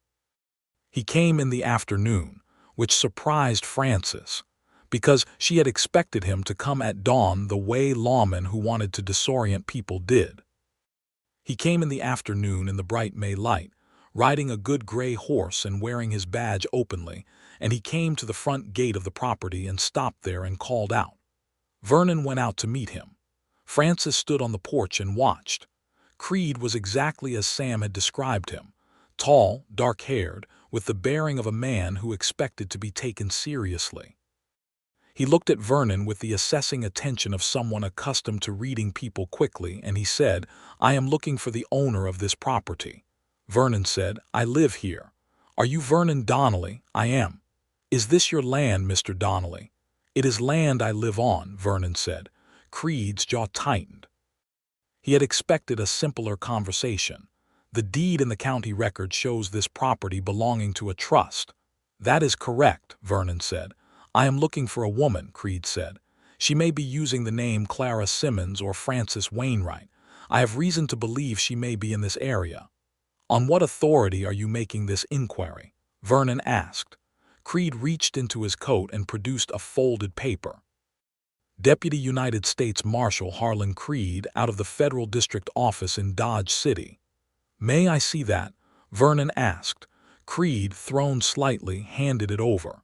He came in the afternoon, which surprised Frances, because she had expected him to come at dawn the way lawmen who wanted to disorient people did. He came in the afternoon in the bright May light, riding a good gray horse and wearing his badge openly, and he came to the front gate of the property and stopped there and called out. Vernon went out to meet him. Frances stood on the porch and watched. Creed was exactly as Sam had described him, tall, dark-haired, with the bearing of a man who expected to be taken seriously. He looked at Vernon with the assessing attention of someone accustomed to reading people quickly, and he said, "I am looking for the owner of this property." Vernon said, "I live here." "Are you Vernon Donnelly?" "I am." "Is this your land, Mr. Donnelly?" "It is land I live on," Vernon said. Creed's jaw tightened. He had expected a simpler conversation. The deed in the county record shows this property belonging to a trust. "That is correct," Vernon said. "I am looking for a woman," Creed said. "She may be using the name Clara Simmons or Frances Wainwright. I have reason to believe she may be in this area." "On what authority are you making this inquiry?" Vernon asked. Creed reached into his coat and produced a folded paper. Deputy United States Marshal Harlan Creed, out of the Federal District Office in Dodge City. "May I see that?" Vernon asked. Creed, thrown slightly, handed it over.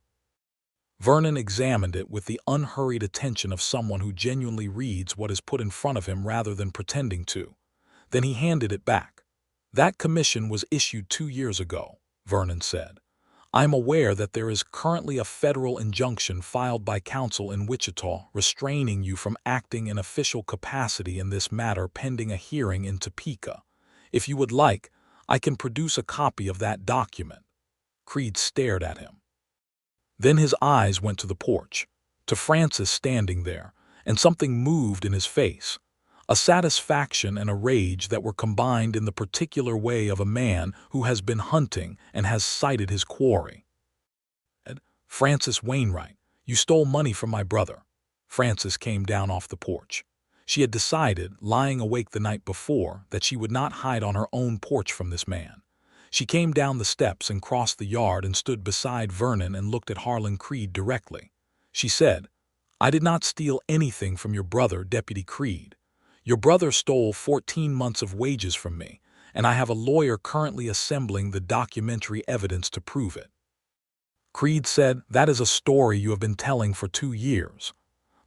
Vernon examined it with the unhurried attention of someone who genuinely reads what is put in front of him rather than pretending to. Then he handed it back. "That commission was issued 2 years ago," Vernon said. "I am aware that there is currently a federal injunction filed by counsel in Wichita restraining you from acting in official capacity in this matter pending a hearing in Topeka. If you would like, I can produce a copy of that document." Creed stared at him. Then his eyes went to the porch. to Frances standing there, and something moved in his face. A satisfaction and a rage that were combined in the particular way of a man who has been hunting and has sighted his quarry. "Frances Wainwright, you stole money from my brother." Frances came down off the porch. She had decided, lying awake the night before, that she would not hide on her own porch from this man. She came down the steps and crossed the yard and stood beside Vernon and looked at Harlan Creed directly. She said, "I did not steal anything from your brother, Deputy Creed. Your brother stole 14 months of wages from me, and I have a lawyer currently assembling the documentary evidence to prove it." Creed said, "That is a story you have been telling for 2 years.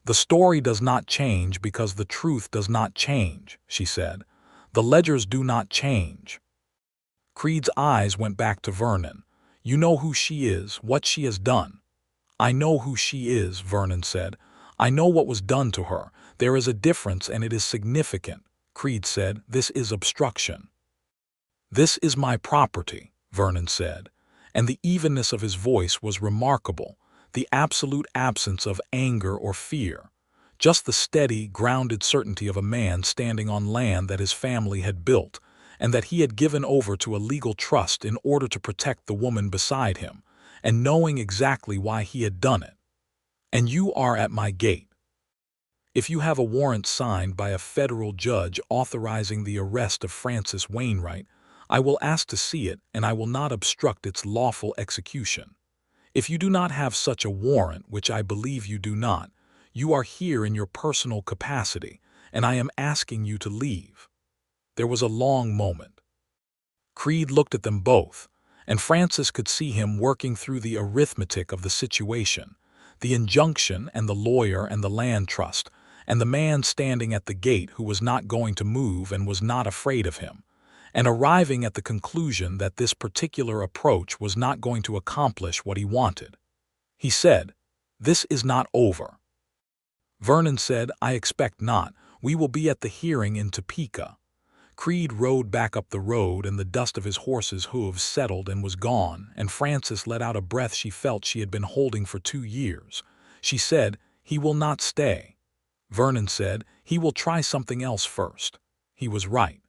The story does not change because the truth does not change," she said. "The ledgers do not change." Creed's eyes went back to Vernon. "You know who she is, what she has done." "I know who she is," Vernon said. "I know what was done to her. There is a difference and it is significant." Creed said, "This is obstruction." "This is my property," Vernon said, and the evenness of his voice was remarkable, the absolute absence of anger or fear, just the steady, grounded certainty of a man standing on land that his family had built, and that he had given over to a legal trust in order to protect the woman beside him, and knowing exactly why he had done it. "And you are at my gate. If you have a warrant signed by a federal judge authorizing the arrest of Frances Wainwright, I will ask to see it and I will not obstruct its lawful execution. If you do not have such a warrant, which I believe you do not, you are here in your personal capacity, and I am asking you to leave." There was a long moment. Creed looked at them both, and Frances could see him working through the arithmetic of the situation, the injunction and the lawyer and the land trust, and the man standing at the gate who was not going to move and was not afraid of him, and arriving at the conclusion that this particular approach was not going to accomplish what he wanted. He said, "This is not over." Vernon said, "I expect not. We will be at the hearing in Topeka." Creed rode back up the road, and the dust of his horse's hooves settled and was gone, and Frances let out a breath she felt she had been holding for 2 years. She said, "He will not stay." Vernon said, "He will try something else first." He was right.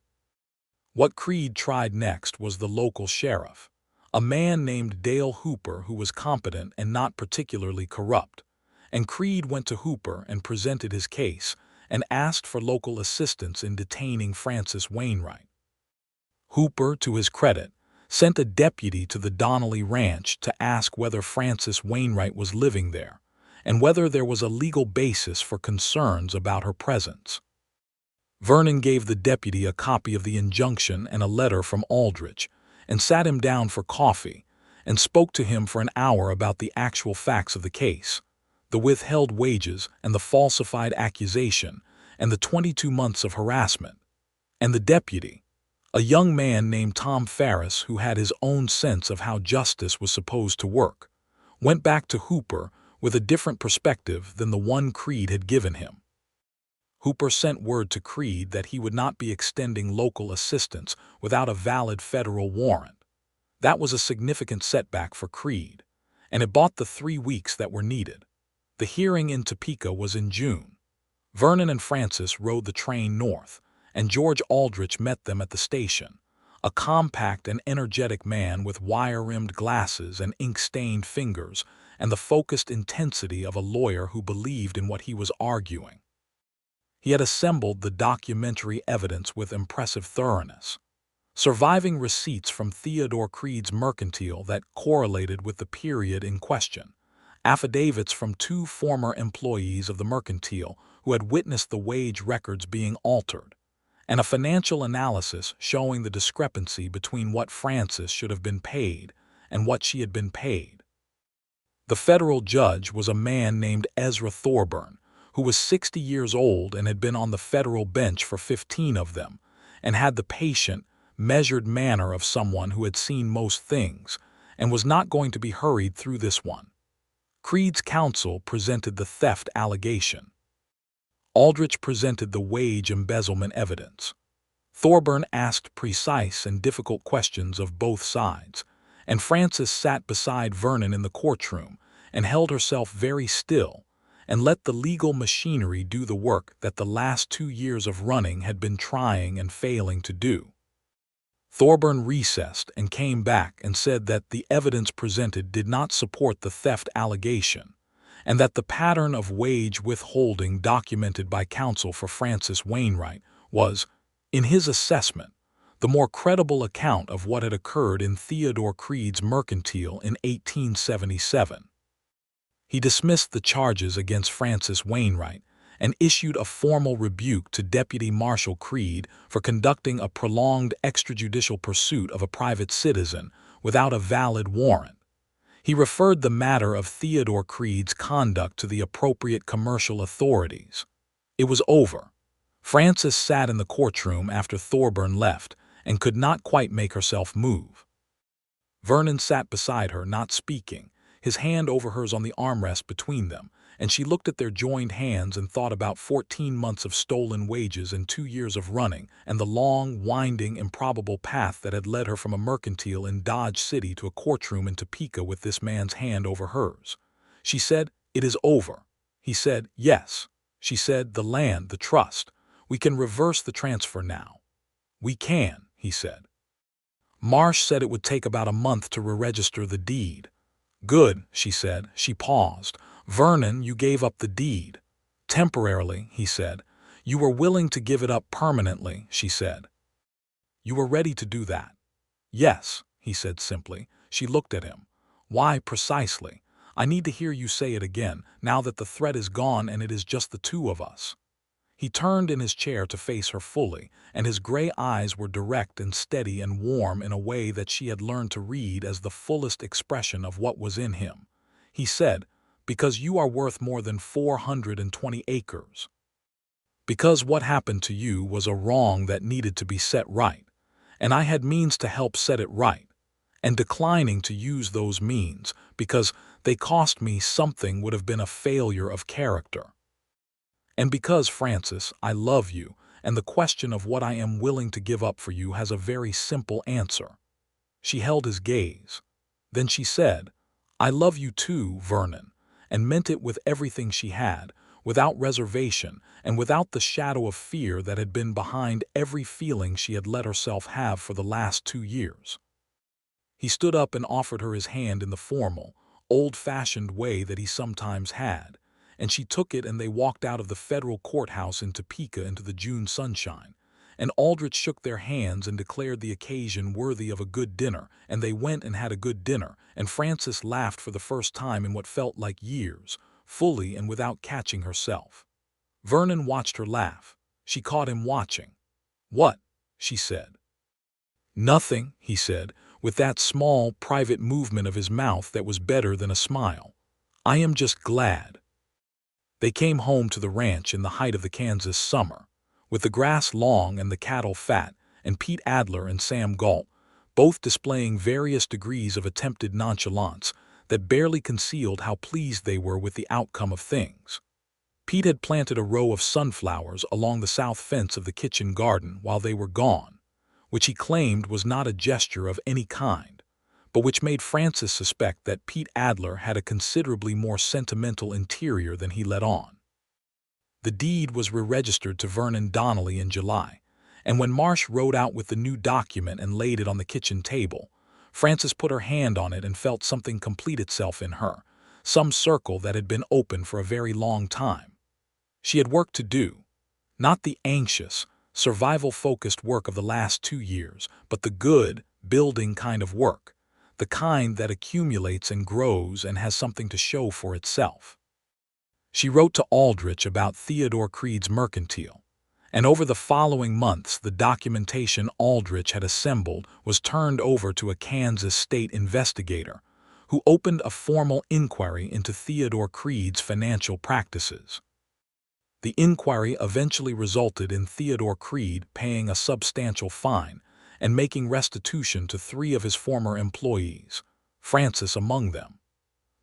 What Creed tried next was the local sheriff, a man named Dale Hooper who was competent and not particularly corrupt. And Creed went to Hooper and presented his case and asked for local assistance in detaining Frances Wainwright. Hooper, to his credit, sent a deputy to the Donnelly ranch to ask whether Frances Wainwright was living there and whether there was a legal basis for concerns about her presence. Vernon gave the deputy a copy of the injunction and a letter from Aldrich, and sat him down for coffee, and spoke to him for an hour about the actual facts of the case, the withheld wages and the falsified accusation, and the 22 months of harassment. And the deputy, a young man named Tom Ferris who had his own sense of how justice was supposed to work, went back to Hooper with a different perspective than the one Creed had given him. Hooper sent word to Creed that he would not be extending local assistance without a valid federal warrant. That was a significant setback for Creed, and it bought the 3 weeks that were needed. The hearing in Topeka was in June. Vernon and Frances rode the train north, and George Aldrich met them at the station, a compact and energetic man with wire-rimmed glasses and ink-stained fingers and the focused intensity of a lawyer who believed in what he was arguing. He had assembled the documentary evidence with impressive thoroughness. Surviving receipts from Theodore Creed's mercantile that correlated with the period in question, affidavits from 2 former employees of the mercantile who had witnessed the wage records being altered, and a financial analysis showing the discrepancy between what Frances should have been paid and what she had been paid. The federal judge was a man named Ezra Thorburn, who was 60 years old and had been on the federal bench for 15 of them, and had the patient, measured manner of someone who had seen most things and was not going to be hurried through this one. Creed's counsel presented the theft allegation. Aldrich presented the wage embezzlement evidence. Thorburn asked precise and difficult questions of both sides, and Frances sat beside Vernon in the courtroom and held herself very still and let the legal machinery do the work that the last 2 years of running had been trying and failing to do. Thorburn recessed and came back and said that the evidence presented did not support the theft allegation, and that the pattern of wage withholding documented by counsel for Frances Wainwright was, in his assessment, the more credible account of what had occurred in Theodore Creed's mercantile in 1877. He dismissed the charges against Frances Wainwright and issued a formal rebuke to Deputy Marshal Creed for conducting a prolonged extrajudicial pursuit of a private citizen without a valid warrant. He referred the matter of Theodore Creed's conduct to the appropriate commercial authorities. It was over. Frances sat in the courtroom after Thorburn left and could not quite make herself move. Vernon sat beside her, not speaking, his hand over hers on the armrest between them, and she looked at their joined hands and thought about 14 months of stolen wages and 2 years of running, and the long, winding, improbable path that had led her from a mercantile in Dodge City to a courtroom in Topeka with this man's hand over hers. She said, "It is over." He said, "Yes." She said, "The land, the trust. We can reverse the transfer now." "We can," he said. Marsh said it would take about a month to re-register the deed. "Good," she said. She paused. "Vernon, you gave up the deed." "Temporarily," he said. "You were willing to give it up permanently," she said. "You were ready to do that." "Yes," he said simply. She looked at him. "Why precisely? I need to hear you say it again, now that the threat is gone and it is just the two of us." He turned in his chair to face her fully, and his gray eyes were direct and steady and warm in a way that she had learned to read as the fullest expression of what was in him. He said, "Because you are worth more than 420 acres. Because what happened to you was a wrong that needed to be set right, and I had means to help set it right, and declining to use those means because they cost me something would have been a failure of character. And because, Frances, I love you, and the question of what I am willing to give up for you has a very simple answer." She held his gaze. Then she said, "I love you too, Vernon," and meant it with everything she had, without reservation and without the shadow of fear that had been behind every feeling she had let herself have for the last 2 years. He stood up and offered her his hand in the formal, old-fashioned way that he sometimes had, and she took it, and they walked out of the federal courthouse in Topeka into the June sunshine. And Aldrich shook their hands and declared the occasion worthy of a good dinner, and they went and had a good dinner, and Frances laughed for the first time in what felt like years, fully and without catching herself. Vernon watched her laugh. She caught him watching. "What?" she said. "Nothing," he said, with that small, private movement of his mouth that was better than a smile. "I am just glad." They came home to the ranch in the height of the Kansas summer, with the grass long and the cattle fat, and Pete Adler and Sam Galt, both displaying various degrees of attempted nonchalance that barely concealed how pleased they were with the outcome of things. Pete had planted a row of sunflowers along the south fence of the kitchen garden while they were gone, which he claimed was not a gesture of any kind, but which made Frances suspect that Pete Adler had a considerably more sentimental interior than he let on. The deed was re-registered to Vernon Donnelly in July, and when Marsh rode out with the new document and laid it on the kitchen table, Frances put her hand on it and felt something complete itself in her, some circle that had been open for a very long time. She had work to do, not the anxious, survival-focused work of the last 2 years, but the good, building kind of work, the kind that accumulates and grows and has something to show for itself. She wrote to Aldrich about Theodore Creed's mercantile, and over the following months the documentation Aldrich had assembled was turned over to a Kansas state investigator, who opened a formal inquiry into Theodore Creed's financial practices. The inquiry eventually resulted in Theodore Creed paying a substantial fine and making restitution to 3 of his former employees, Frances among them.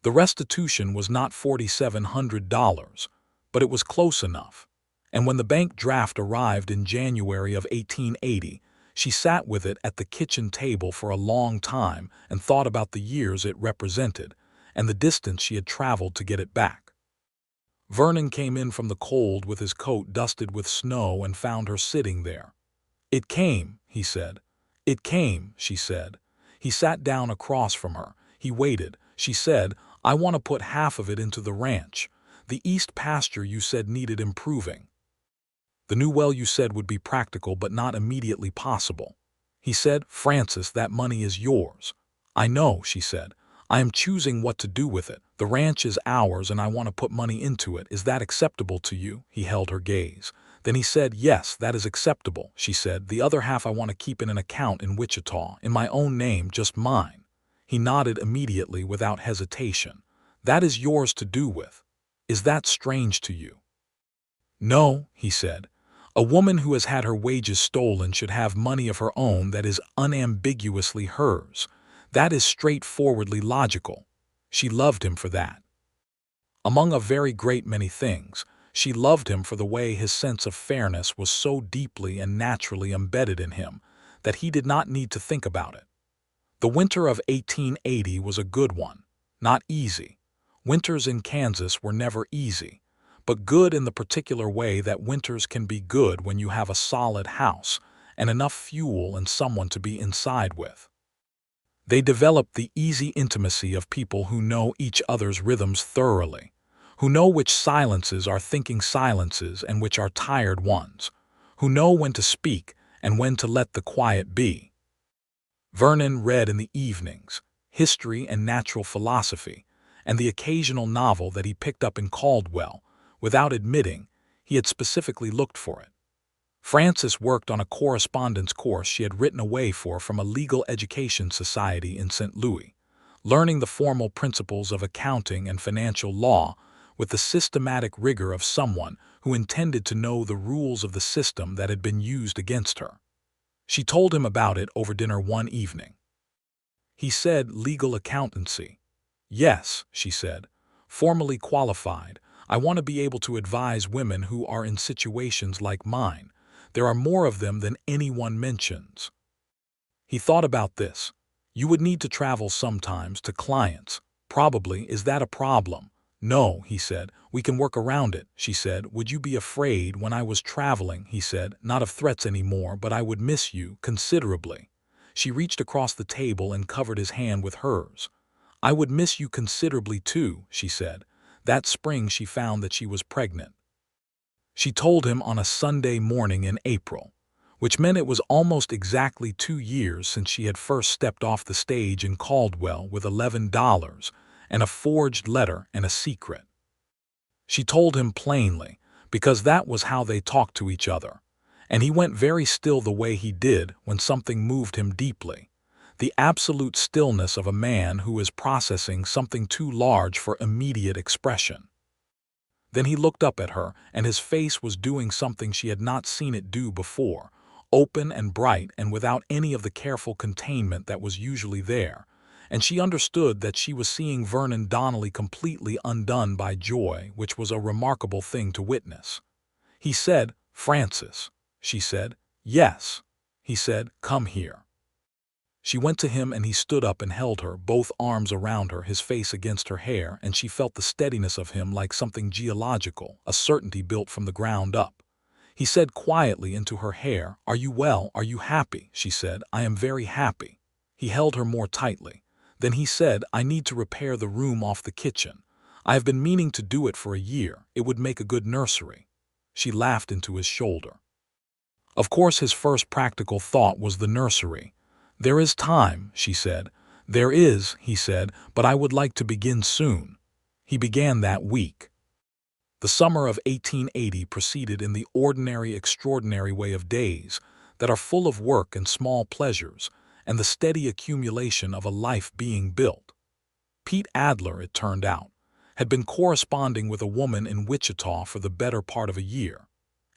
The restitution was not $4,700, but it was close enough, and when the bank draft arrived in January of 1880, she sat with it at the kitchen table for a long time and thought about the years it represented and the distance she had traveled to get it back. Vernon came in from the cold with his coat dusted with snow and found her sitting there. "It came," he said. "It came," she said. He sat down across from her. He waited. She said, "I want to put half of it into the ranch. The east pasture you said needed improving. The new well you said would be practical but not immediately possible." He said, "Frances, that money is yours." "I know," she said. "I am choosing what to do with it. The ranch is ours and I want to put money into it. Is that acceptable to you?" He held her gaze. Then he said, "Yes, that is acceptable," she said. "The other half I want to keep in an account in Wichita, in my own name, just mine." He nodded immediately without hesitation. "That is yours to do with. Is that strange to you?" "No," he said. "A woman who has had her wages stolen should have money of her own that is unambiguously hers. That is straightforwardly logical." She loved him for that. Among a very great many things, she loved him for the way his sense of fairness was so deeply and naturally embedded in him that he did not need to think about it. The winter of 1880 was a good one. Not easy. Winters in Kansas were never easy, but good in the particular way that winters can be good when you have a solid house and enough fuel and someone to be inside with. They developed the easy intimacy of people who know each other's rhythms thoroughly, who know which silences are thinking silences and which are tired ones, who know when to speak and when to let the quiet be. Vernon read in the evenings, history and natural philosophy, and the occasional novel that he picked up in Caldwell, without admitting he had specifically looked for it. Frances worked on a correspondence course she had written away for from a legal education society in St. Louis, learning the formal principles of accounting and financial law with the systematic rigor of someone who intended to know the rules of the system that had been used against her. She told him about it over dinner one evening. He said, "Legal accountancy." "Yes," she said, "formally qualified. I want to be able to advise women who are in situations like mine. There are more of them than anyone mentions." He thought about this. "You would need to travel sometimes to clients. Probably. Is that a problem?" "No," he said. "We can work around it." She said, "Would you be afraid when I was traveling?" He said, "Not of threats anymore, but I would miss you considerably." She reached across the table and covered his hand with hers. "I would miss you considerably too," she said. That spring she found that she was pregnant. She told him on a Sunday morning in April, which meant it was almost exactly 2 years since she had first stepped off the stage in Caldwell with $11 and a forged letter and a secret. She told him plainly, because that was how they talked to each other, and he went very still the way he did when something moved him deeply, the absolute stillness of a man who is processing something too large for immediate expression. Then he looked up at her, and his face was doing something she had not seen it do before, open and bright and without any of the careful containment that was usually there, and she understood that she was seeing Vernon Donnelly completely undone by joy, which was a remarkable thing to witness. He said, "Frances." She said, "Yes." He said, "Come here." She went to him and he stood up and held her, both arms around her, his face against her hair, and she felt the steadiness of him like something geological, a certainty built from the ground up. He said quietly into her hair, "Are you well? Are you happy?" She said, "I am very happy." He held her more tightly. Then he said, "I need to repair the room off the kitchen. I have been meaning to do it for a year. It would make a good nursery." She laughed into his shoulder. Of course his first practical thought was the nursery. "There is time," she said. "There is," he said, "but I would like to begin soon." He began that week. The summer of 1880 proceeded in the ordinary, extraordinary way of days that are full of work and small pleasures and the steady accumulation of a life being built. Pete Adler, it turned out, had been corresponding with a woman in Wichita for the better part of a year,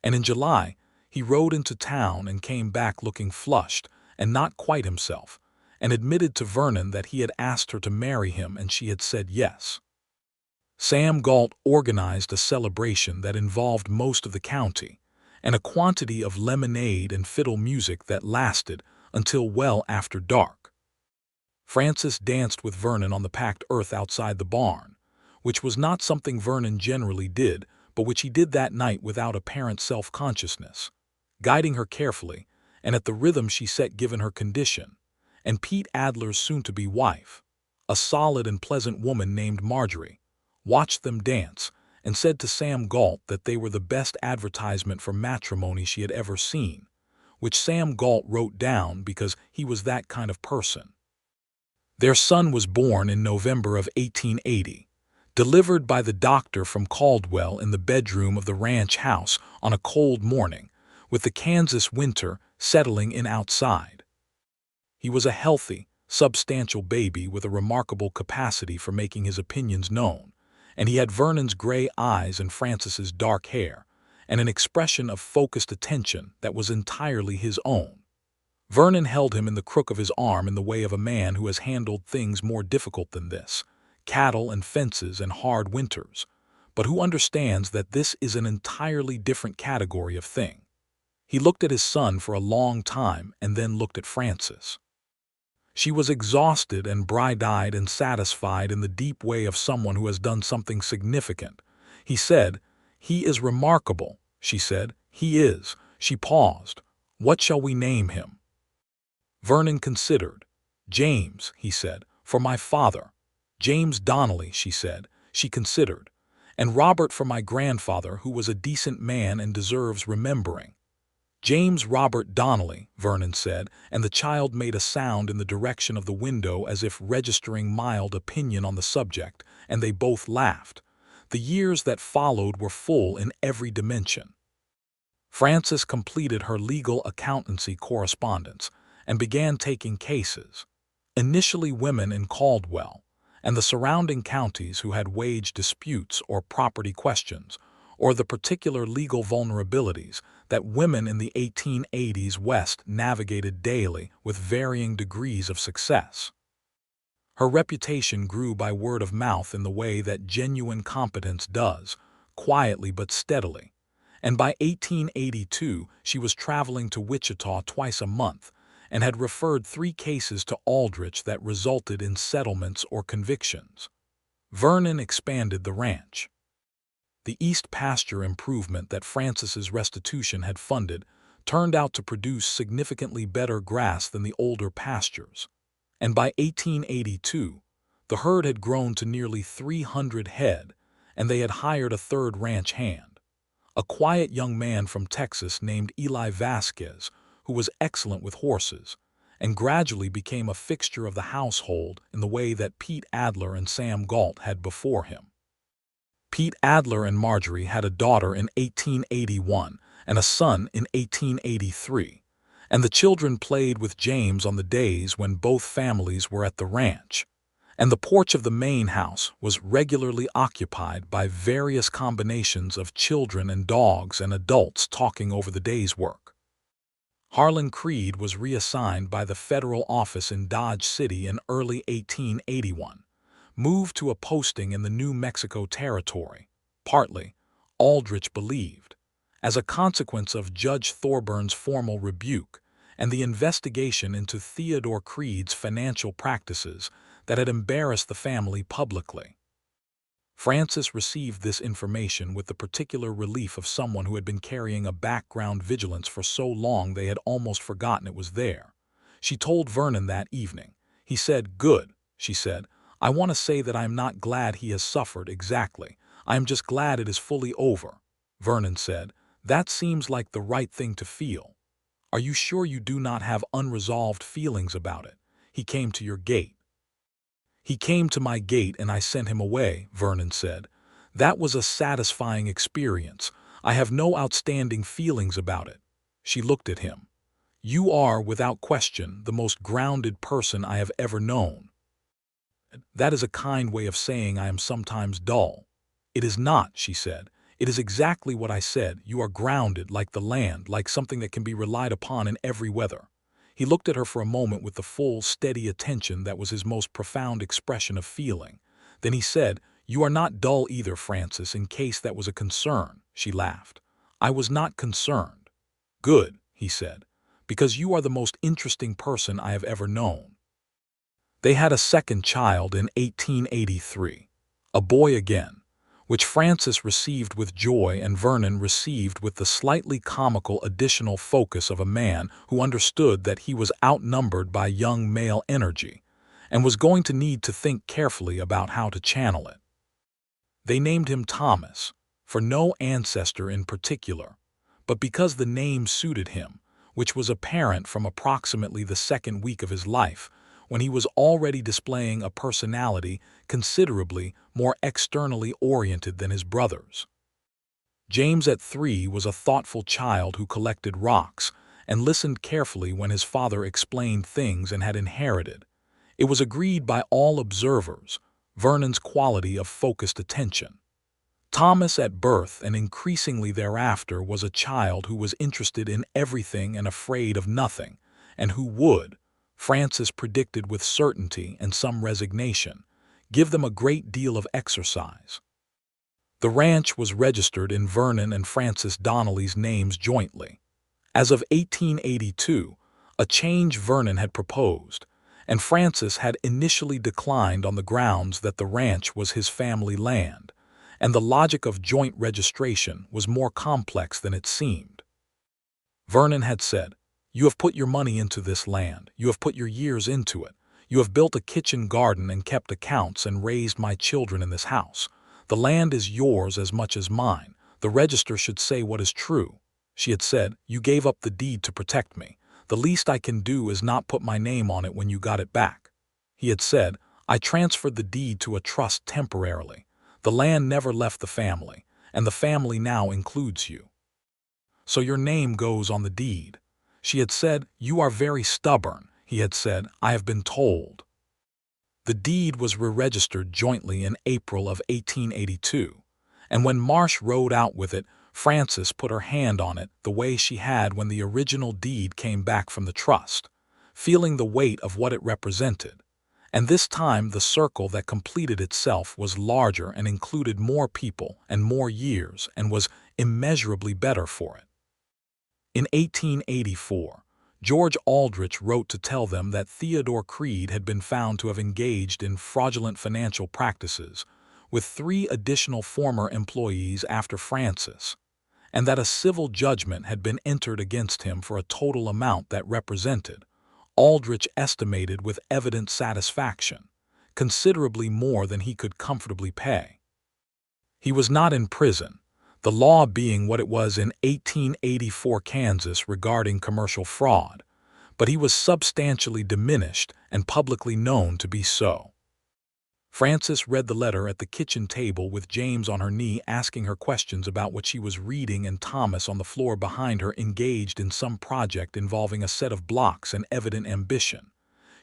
and in July he rode into town and came back looking flushed and not quite himself, and admitted to Vernon that he had asked her to marry him and she had said yes. Sam Galt organized a celebration that involved most of the county, and a quantity of lemonade and fiddle music that lasted until well after dark. Frances danced with Vernon on the packed earth outside the barn, which was not something Vernon generally did, but which he did that night without apparent self-consciousness, guiding her carefully, and at the rhythm she set given her condition, and Pete Adler's soon-to-be wife, a solid and pleasant woman named Marjorie, watched them dance, and said to Sam Galt that they were the best advertisement for matrimony she had ever seen, which Sam Galt wrote down because he was that kind of person. Their son was born in November of 1880, delivered by the doctor from Caldwell in the bedroom of the ranch house on a cold morning, with the Kansas winter settling in outside. He was a healthy, substantial baby with a remarkable capacity for making his opinions known, and he had Vernon's gray eyes and Frances's dark hair, and an expression of focused attention that was entirely his own. Vernon held him in the crook of his arm in the way of a man who has handled things more difficult than this, cattle and fences and hard winters, but who understands that this is an entirely different category of thing. He looked at his son for a long time and then looked at Frances. She was exhausted and bright-eyed and satisfied in the deep way of someone who has done something significant. He said, "He is remarkable," she said. "He is." She paused. "What shall we name him?" Vernon considered. "James," he said, "for my father." "James Donnelly," she said. She considered. "And Robert for my grandfather, who was a decent man and deserves remembering." "James Robert Donnelly," Vernon said, and the child made a sound in the direction of the window as if registering mild opinion on the subject, and they both laughed. The years that followed were full in every dimension. Frances completed her legal accountancy correspondence and began taking cases, initially women in Caldwell and the surrounding counties who had wage disputes or property questions, or the particular legal vulnerabilities that women in the 1880s West navigated daily with varying degrees of success. Her reputation grew by word of mouth in the way that genuine competence does, quietly but steadily, and by 1882 she was traveling to Wichita twice a month and had referred 3 cases to Aldrich that resulted in settlements or convictions. Vernon expanded the ranch. The east pasture improvement that Frances's restitution had funded turned out to produce significantly better grass than the older pastures, and by 1882 the herd had grown to nearly 300 head, and they had hired a third ranch hand, a quiet young man from Texas named Eli Vasquez, who was excellent with horses, and gradually became a fixture of the household in the way that Pete Adler and Sam Galt had before him. Pete Adler and Marjorie had a daughter in 1881 and a son in 1883, and the children played with James on the days when both families were at the ranch, and the porch of the main house was regularly occupied by various combinations of children and dogs and adults talking over the day's work. Harlan Creed was reassigned by the federal office in Dodge City in early 1881, moved to a posting in the New Mexico Territory, partly, Aldrich believed, as a consequence of Judge Thorburn's formal rebuke and the investigation into Theodore Creed's financial practices that had embarrassed the family publicly. Frances received this information with the particular relief of someone who had been carrying a background vigilance for so long they had almost forgotten it was there. She told Vernon that evening. He said, "Good," she said. "I want to say that I am not glad he has suffered exactly. I am just glad it is fully over." Vernon said, "That seems like the right thing to feel. Are you sure you do not have unresolved feelings about it? He came to your gate." "He came to my gate and I sent him away," Vernon said. "That was a satisfying experience. I have no outstanding feelings about it." She looked at him. "You are, without question, the most grounded person I have ever known." "That is a kind way of saying I am sometimes dull." "It is not," she said. "It is exactly what I said. You are grounded, like the land, like something that can be relied upon in every weather." He looked at her for a moment with the full, steady attention that was his most profound expression of feeling. Then he said, "You are not dull either, Frances, in case that was a concern." She laughed. "I was not concerned." "Good," he said, "because you are the most interesting person I have ever known." They had a second child in 1883, A boy again, which Frances received with joy and Vernon received with the slightly comical additional focus of a man who understood that he was outnumbered by young male energy and was going to need to think carefully about how to channel it. They named him Thomas, for no ancestor in particular, but because the name suited him, which was apparent from approximately the second week of his life, when he was already displaying a personality considerably more externally oriented than his brothers. James at 3 was a thoughtful child who collected rocks and listened carefully when his father explained things and had inherited. It was agreed by all observers, Vernon's quality of focused attention. Thomas at birth and increasingly thereafter was a child who was interested in everything and afraid of nothing, and who would, Frances predicted with certainty and some resignation, give them a great deal of exercise. The ranch was registered in Vernon and Frances Donnelly's names jointly. As of 1882, a change Vernon had proposed, and Frances had initially declined on the grounds that the ranch was his family land, and the logic of joint registration was more complex than it seemed. Vernon had said, "You have put your money into this land, you have put your years into it, you have built a kitchen garden and kept accounts and raised my children in this house. The land is yours as much as mine. The register should say what is true." She had said, "You gave up the deed to protect me. The least I can do is not put my name on it when you got it back." He had said, "I transferred the deed to a trust temporarily. The land never left the family, and the family now includes you. So your name goes on the deed." She had said, "You are very stubborn." He had said, "I have been told." The deed was re-registered jointly in April of 1882, and when Marsh rode out with it, Frances put her hand on it the way she had when the original deed came back from the trust, feeling the weight of what it represented. And this time the circle that completed itself was larger and included more people and more years and was immeasurably better for it. In 1884, George Aldrich wrote to tell them that Theodore Creed had been found to have engaged in fraudulent financial practices with 3 additional former employees after Frances, and that a civil judgment had been entered against him for a total amount that represented, Aldrich estimated with evident satisfaction, considerably more than he could comfortably pay. He was not in prison, the law being what it was in 1884 Kansas regarding commercial fraud, but he was substantially diminished and publicly known to be so. Frances read the letter at the kitchen table with James on her knee asking her questions about what she was reading and Thomas on the floor behind her engaged in some project involving a set of blocks and evident ambition.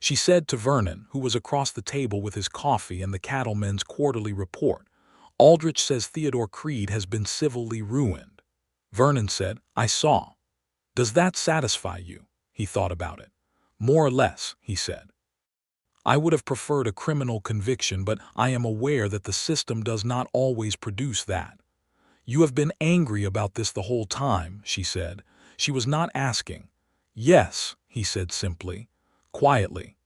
She said to Vernon, who was across the table with his coffee and the cattleman's quarterly report, "Aldrich says Theodore Creed has been civilly ruined." Vernon said, "I saw." "Does that satisfy you?" He thought about it. "More or less," he said. "I would have preferred a criminal conviction, but I am aware that the system does not always produce that." "You have been angry about this the whole time," she said. She was not asking. "Yes," he said simply, quietly.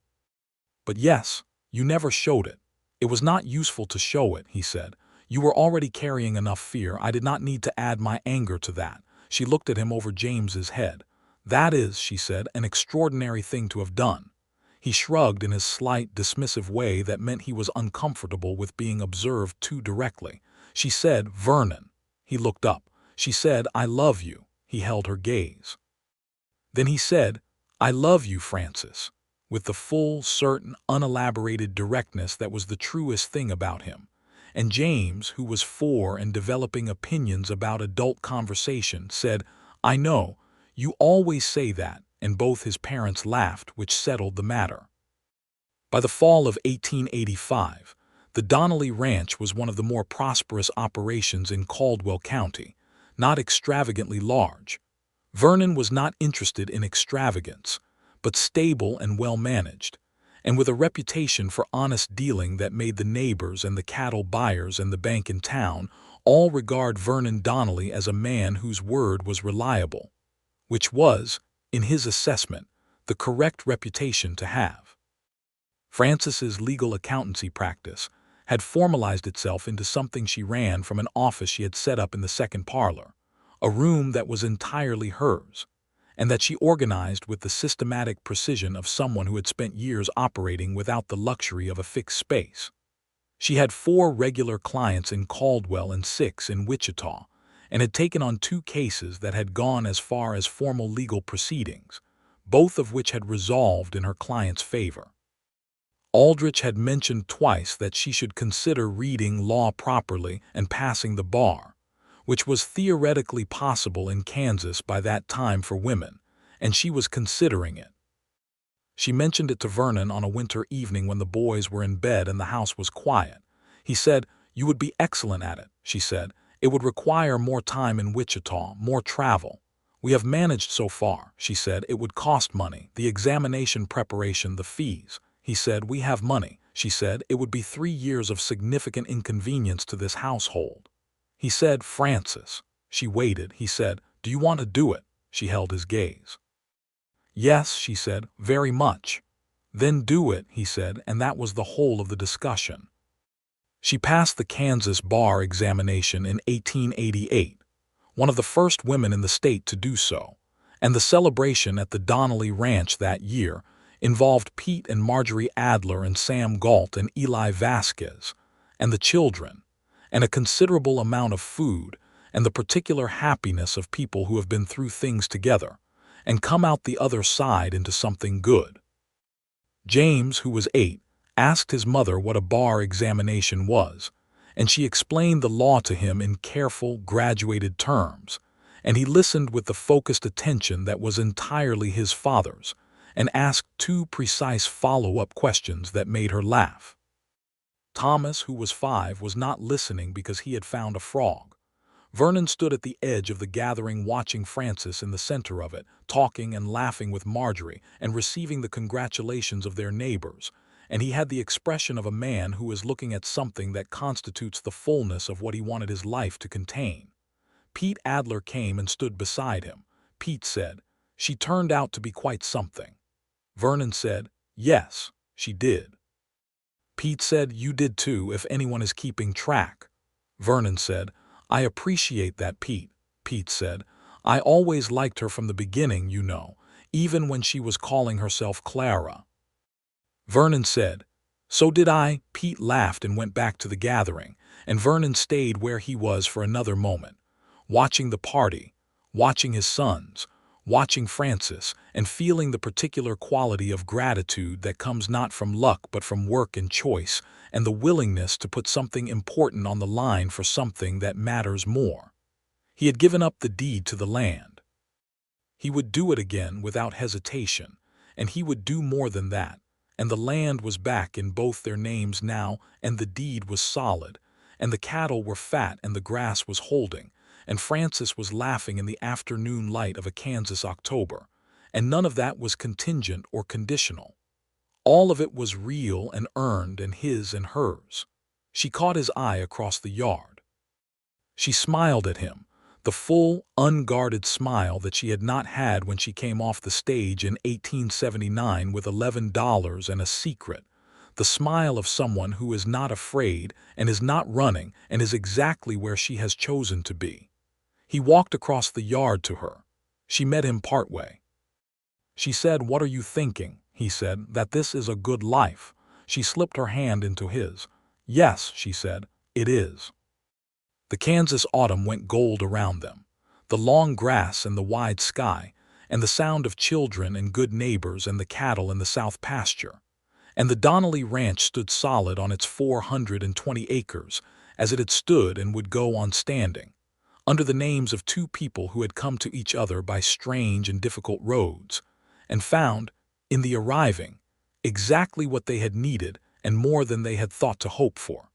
"But yes, you never showed it. It was not useful to show it," he said. "You were already carrying enough fear. I did not need to add my anger to that." She looked at him over James's head. "That is," she said, "an extraordinary thing to have done." He shrugged in his slight, dismissive way that meant he was uncomfortable with being observed too directly. She said, "Vernon." He looked up. She said, "I love you." He held her gaze. Then he said, "I love you, Frances," with the full, certain, unelaborated directness that was the truest thing about him. And James, who was for and developing opinions about adult conversation, said, "I know, you always say that," and both his parents laughed, which settled the matter. By the fall of 1885, the Donnelly Ranch was one of the more prosperous operations in Caldwell County, not extravagantly large. Vernon was not interested in extravagance, but stable and well-managed, and with a reputation for honest dealing that made the neighbors and the cattle buyers and the bank in town all regard Vernon Donnelly as a man whose word was reliable, which was, in his assessment, the correct reputation to have. Frances's legal accountancy practice had formalized itself into something she ran from an office she had set up in the second parlor, a room that was entirely hers, and that she organized with the systematic precision of someone who had spent years operating without the luxury of a fixed space. She had 4 regular clients in Caldwell and 6 in Wichita, and had taken on 2 cases that had gone as far as formal legal proceedings, both of which had resolved in her client's favor. Aldrich had mentioned twice that she should consider reading law properly and passing the bar, which was theoretically possible in Kansas by that time for women, and she was considering it. She mentioned it to Vernon on a winter evening when the boys were in bed and the house was quiet. He said, "You would be excellent at it," she said. "It would require more time in Wichita, more travel. We have managed so far," she said. "It would cost money, the examination preparation, the fees." He said, "We have money," she said. "It would be 3 years of significant inconvenience to this household." He said, "Frances." She waited. He said, "Do you want to do it?" She held his gaze. "Yes," she said, "very much." "Then do it," he said, and that was the whole of the discussion. She passed the Kansas bar examination in 1888, one of the first women in the state to do so, and the celebration at the Donnelly Ranch that year involved Pete and Marjorie Adler and Sam Galt and Eli Vasquez, and the children, and a considerable amount of food, and the particular happiness of people who have been through things together, and come out the other side into something good. James, who was 8, asked his mother what a bar examination was, and she explained the law to him in careful, graduated terms, and he listened with the focused attention that was entirely his father's, and asked 2 precise follow-up questions that made her laugh. Thomas, who was 5, was not listening because he had found a frog. Vernon stood at the edge of the gathering watching Frances in the center of it, talking and laughing with Marjorie and receiving the congratulations of their neighbors, and he had the expression of a man who is looking at something that constitutes the fullness of what he wanted his life to contain. Pete Adler came and stood beside him. Pete said, "She turned out to be quite something." Vernon said, "Yes, she did." Pete said, "You did too, if anyone is keeping track." Vernon said, "I appreciate that, Pete." Pete said, "I always liked her from the beginning, you know, even when she was calling herself Clara." Vernon said, "So did I." Pete laughed and went back to the gathering, and Vernon stayed where he was for another moment, watching the party, watching his sons, watching Frances, and feeling the particular quality of gratitude that comes not from luck but from work and choice, and the willingness to put something important on the line for something that matters more. He had given up the deed to the land. He would do it again without hesitation, and he would do more than that, and the land was back in both their names now, and the deed was solid, and the cattle were fat and the grass was holding, and Frances was laughing in the afternoon light of a Kansas October, and none of that was contingent or conditional. All of it was real and earned and his and hers. She caught his eye across the yard. She smiled at him, the full, unguarded smile that she had not had when she came off the stage in 1879 with $11 and a secret, the smile of someone who is not afraid and is not running and is exactly where she has chosen to be. He walked across the yard to her. She met him partway. She said, "What are you thinking?" He said, "That this is a good life." She slipped her hand into his. "Yes," she said, "it is." The Kansas autumn went gold around them, the long grass and the wide sky, and the sound of children and good neighbors and the cattle in the south pasture. And the Donnelly Ranch stood solid on its 420 acres, as it had stood and would go on standing, under the names of 2 people who had come to each other by strange and difficult roads, and found, in the arriving, exactly what they had needed and more than they had thought to hope for.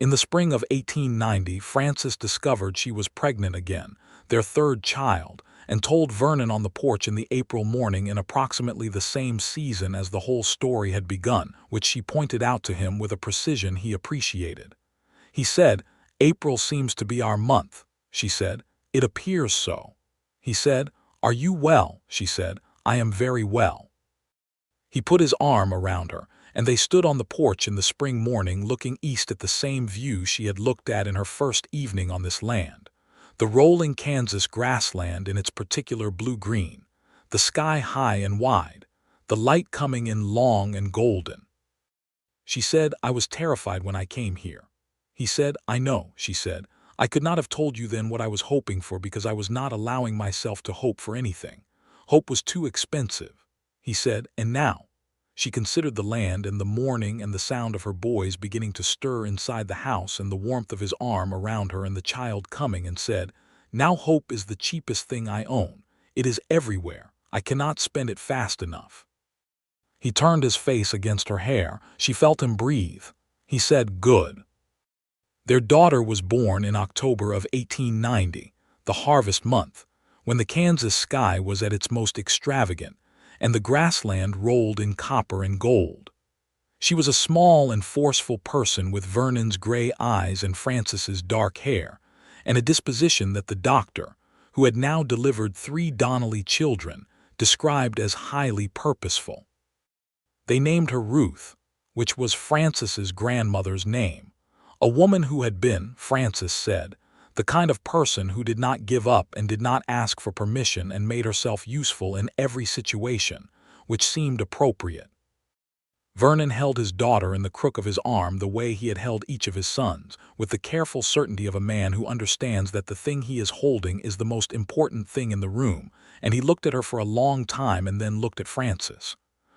In the spring of 1890, Frances discovered she was pregnant again, their 3rd child, and told Vernon on the porch in the April morning in approximately the same season as the whole story had begun, which she pointed out to him with a precision he appreciated. He said, "April seems to be our month," she said. "It appears so." He said, "Are you well?" She said, "I am very well." He put his arm around her, and they stood on the porch in the spring morning looking east at the same view she had looked at in her first evening on this land. The rolling Kansas grassland in its particular blue-green, the sky high and wide, the light coming in long and golden. She said, "I was terrified when I came here." He said, "I know," she said. "I could not have told you then what I was hoping for because I was not allowing myself to hope for anything. Hope was too expensive." He said, "And now?" She considered the land and the morning and the sound of her boys beginning to stir inside the house and the warmth of his arm around her and the child coming, and said, "Now hope is the cheapest thing I own. It is everywhere. I cannot spend it fast enough." He turned his face against her hair. She felt him breathe. He said, "Good." Their daughter was born in October of 1890, the harvest month, when the Kansas sky was at its most extravagant, and the grassland rolled in copper and gold. She was a small and forceful person with Vernon's gray eyes and Frances's dark hair, and a disposition that the doctor, who had now delivered 3 Donnelly children, described as highly purposeful. They named her Ruth, which was Frances's grandmother's name, a woman who had been, Frances said, the kind of person who did not give up and did not ask for permission and made herself useful in every situation, which seemed appropriate. Vernon held his daughter in the crook of his arm the way he had held each of his sons, with the careful certainty of a man who understands that the thing he is holding is the most important thing in the room, and he looked at her for a long time and then looked at Frances.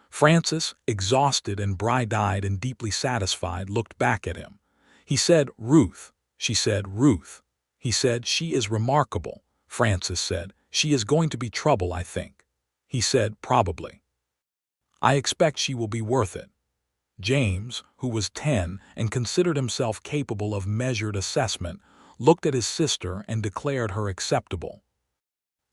Frances, exhausted and bright-eyed and deeply satisfied, looked back at him. He said, "Ruth." She said, "Ruth." He said, "She is remarkable." Frances said, "She is going to be trouble, I think." He said, "Probably. I expect she will be worth it." James, who was 10 and considered himself capable of measured assessment, looked at his sister and declared her acceptable.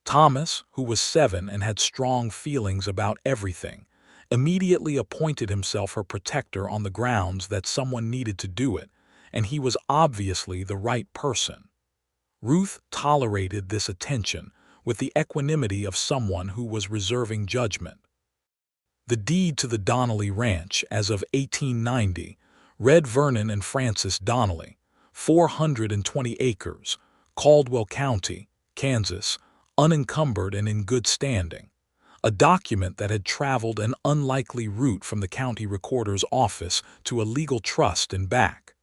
Thomas, who was 7 and had strong feelings about everything, immediately appointed himself her protector on the grounds that someone needed to do it, and he was obviously the right person. Ruth tolerated this attention with the equanimity of someone who was reserving judgment. The deed to the Donnelly Ranch, as of 1890, read Vernon and Frances Donnelly, 420 acres, Caldwell County, Kansas, unencumbered and in good standing, a document that had traveled an unlikely route from the county recorder's office to a legal trust and back,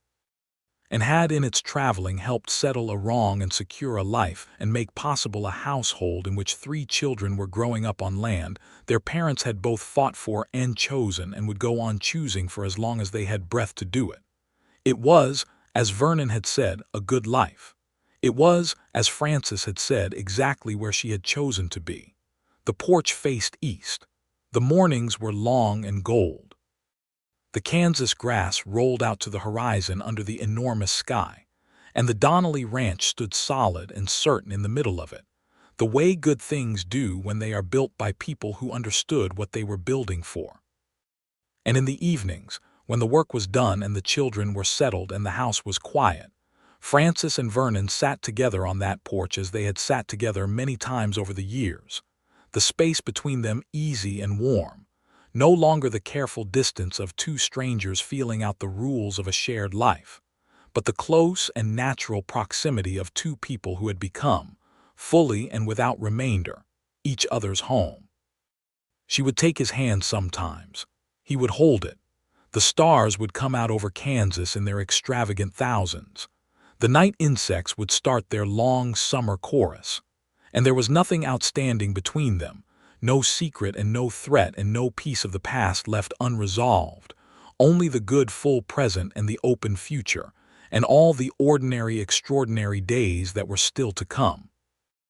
and had in its traveling helped settle a wrong and secure a life and make possible a household in which 3 children were growing up on land their parents had both fought for and chosen and would go on choosing for as long as they had breath to do it. It was, as Vernon had said, a good life. It was, as Frances had said, exactly where she had chosen to be. The porch faced east. The mornings were long and gold. The Kansas grass rolled out to the horizon under the enormous sky, and the Donnelly Ranch stood solid and certain in the middle of it, the way good things do when they are built by people who understood what they were building for. And in the evenings, when the work was done and the children were settled and the house was quiet, Frances and Vernon sat together on that porch as they had sat together many times over the years, the space between them easy and warm, no longer the careful distance of 2 strangers feeling out the rules of a shared life, but the close and natural proximity of 2 people who had become, fully and without remainder, each other's home. She would take his hand sometimes. He would hold it. The stars would come out over Kansas in their extravagant thousands. The night insects would start their long summer chorus. And there was nothing outstanding between them, no secret and no threat and no piece of the past left unresolved, only the good full present and the open future, and all the ordinary extraordinary days that were still to come.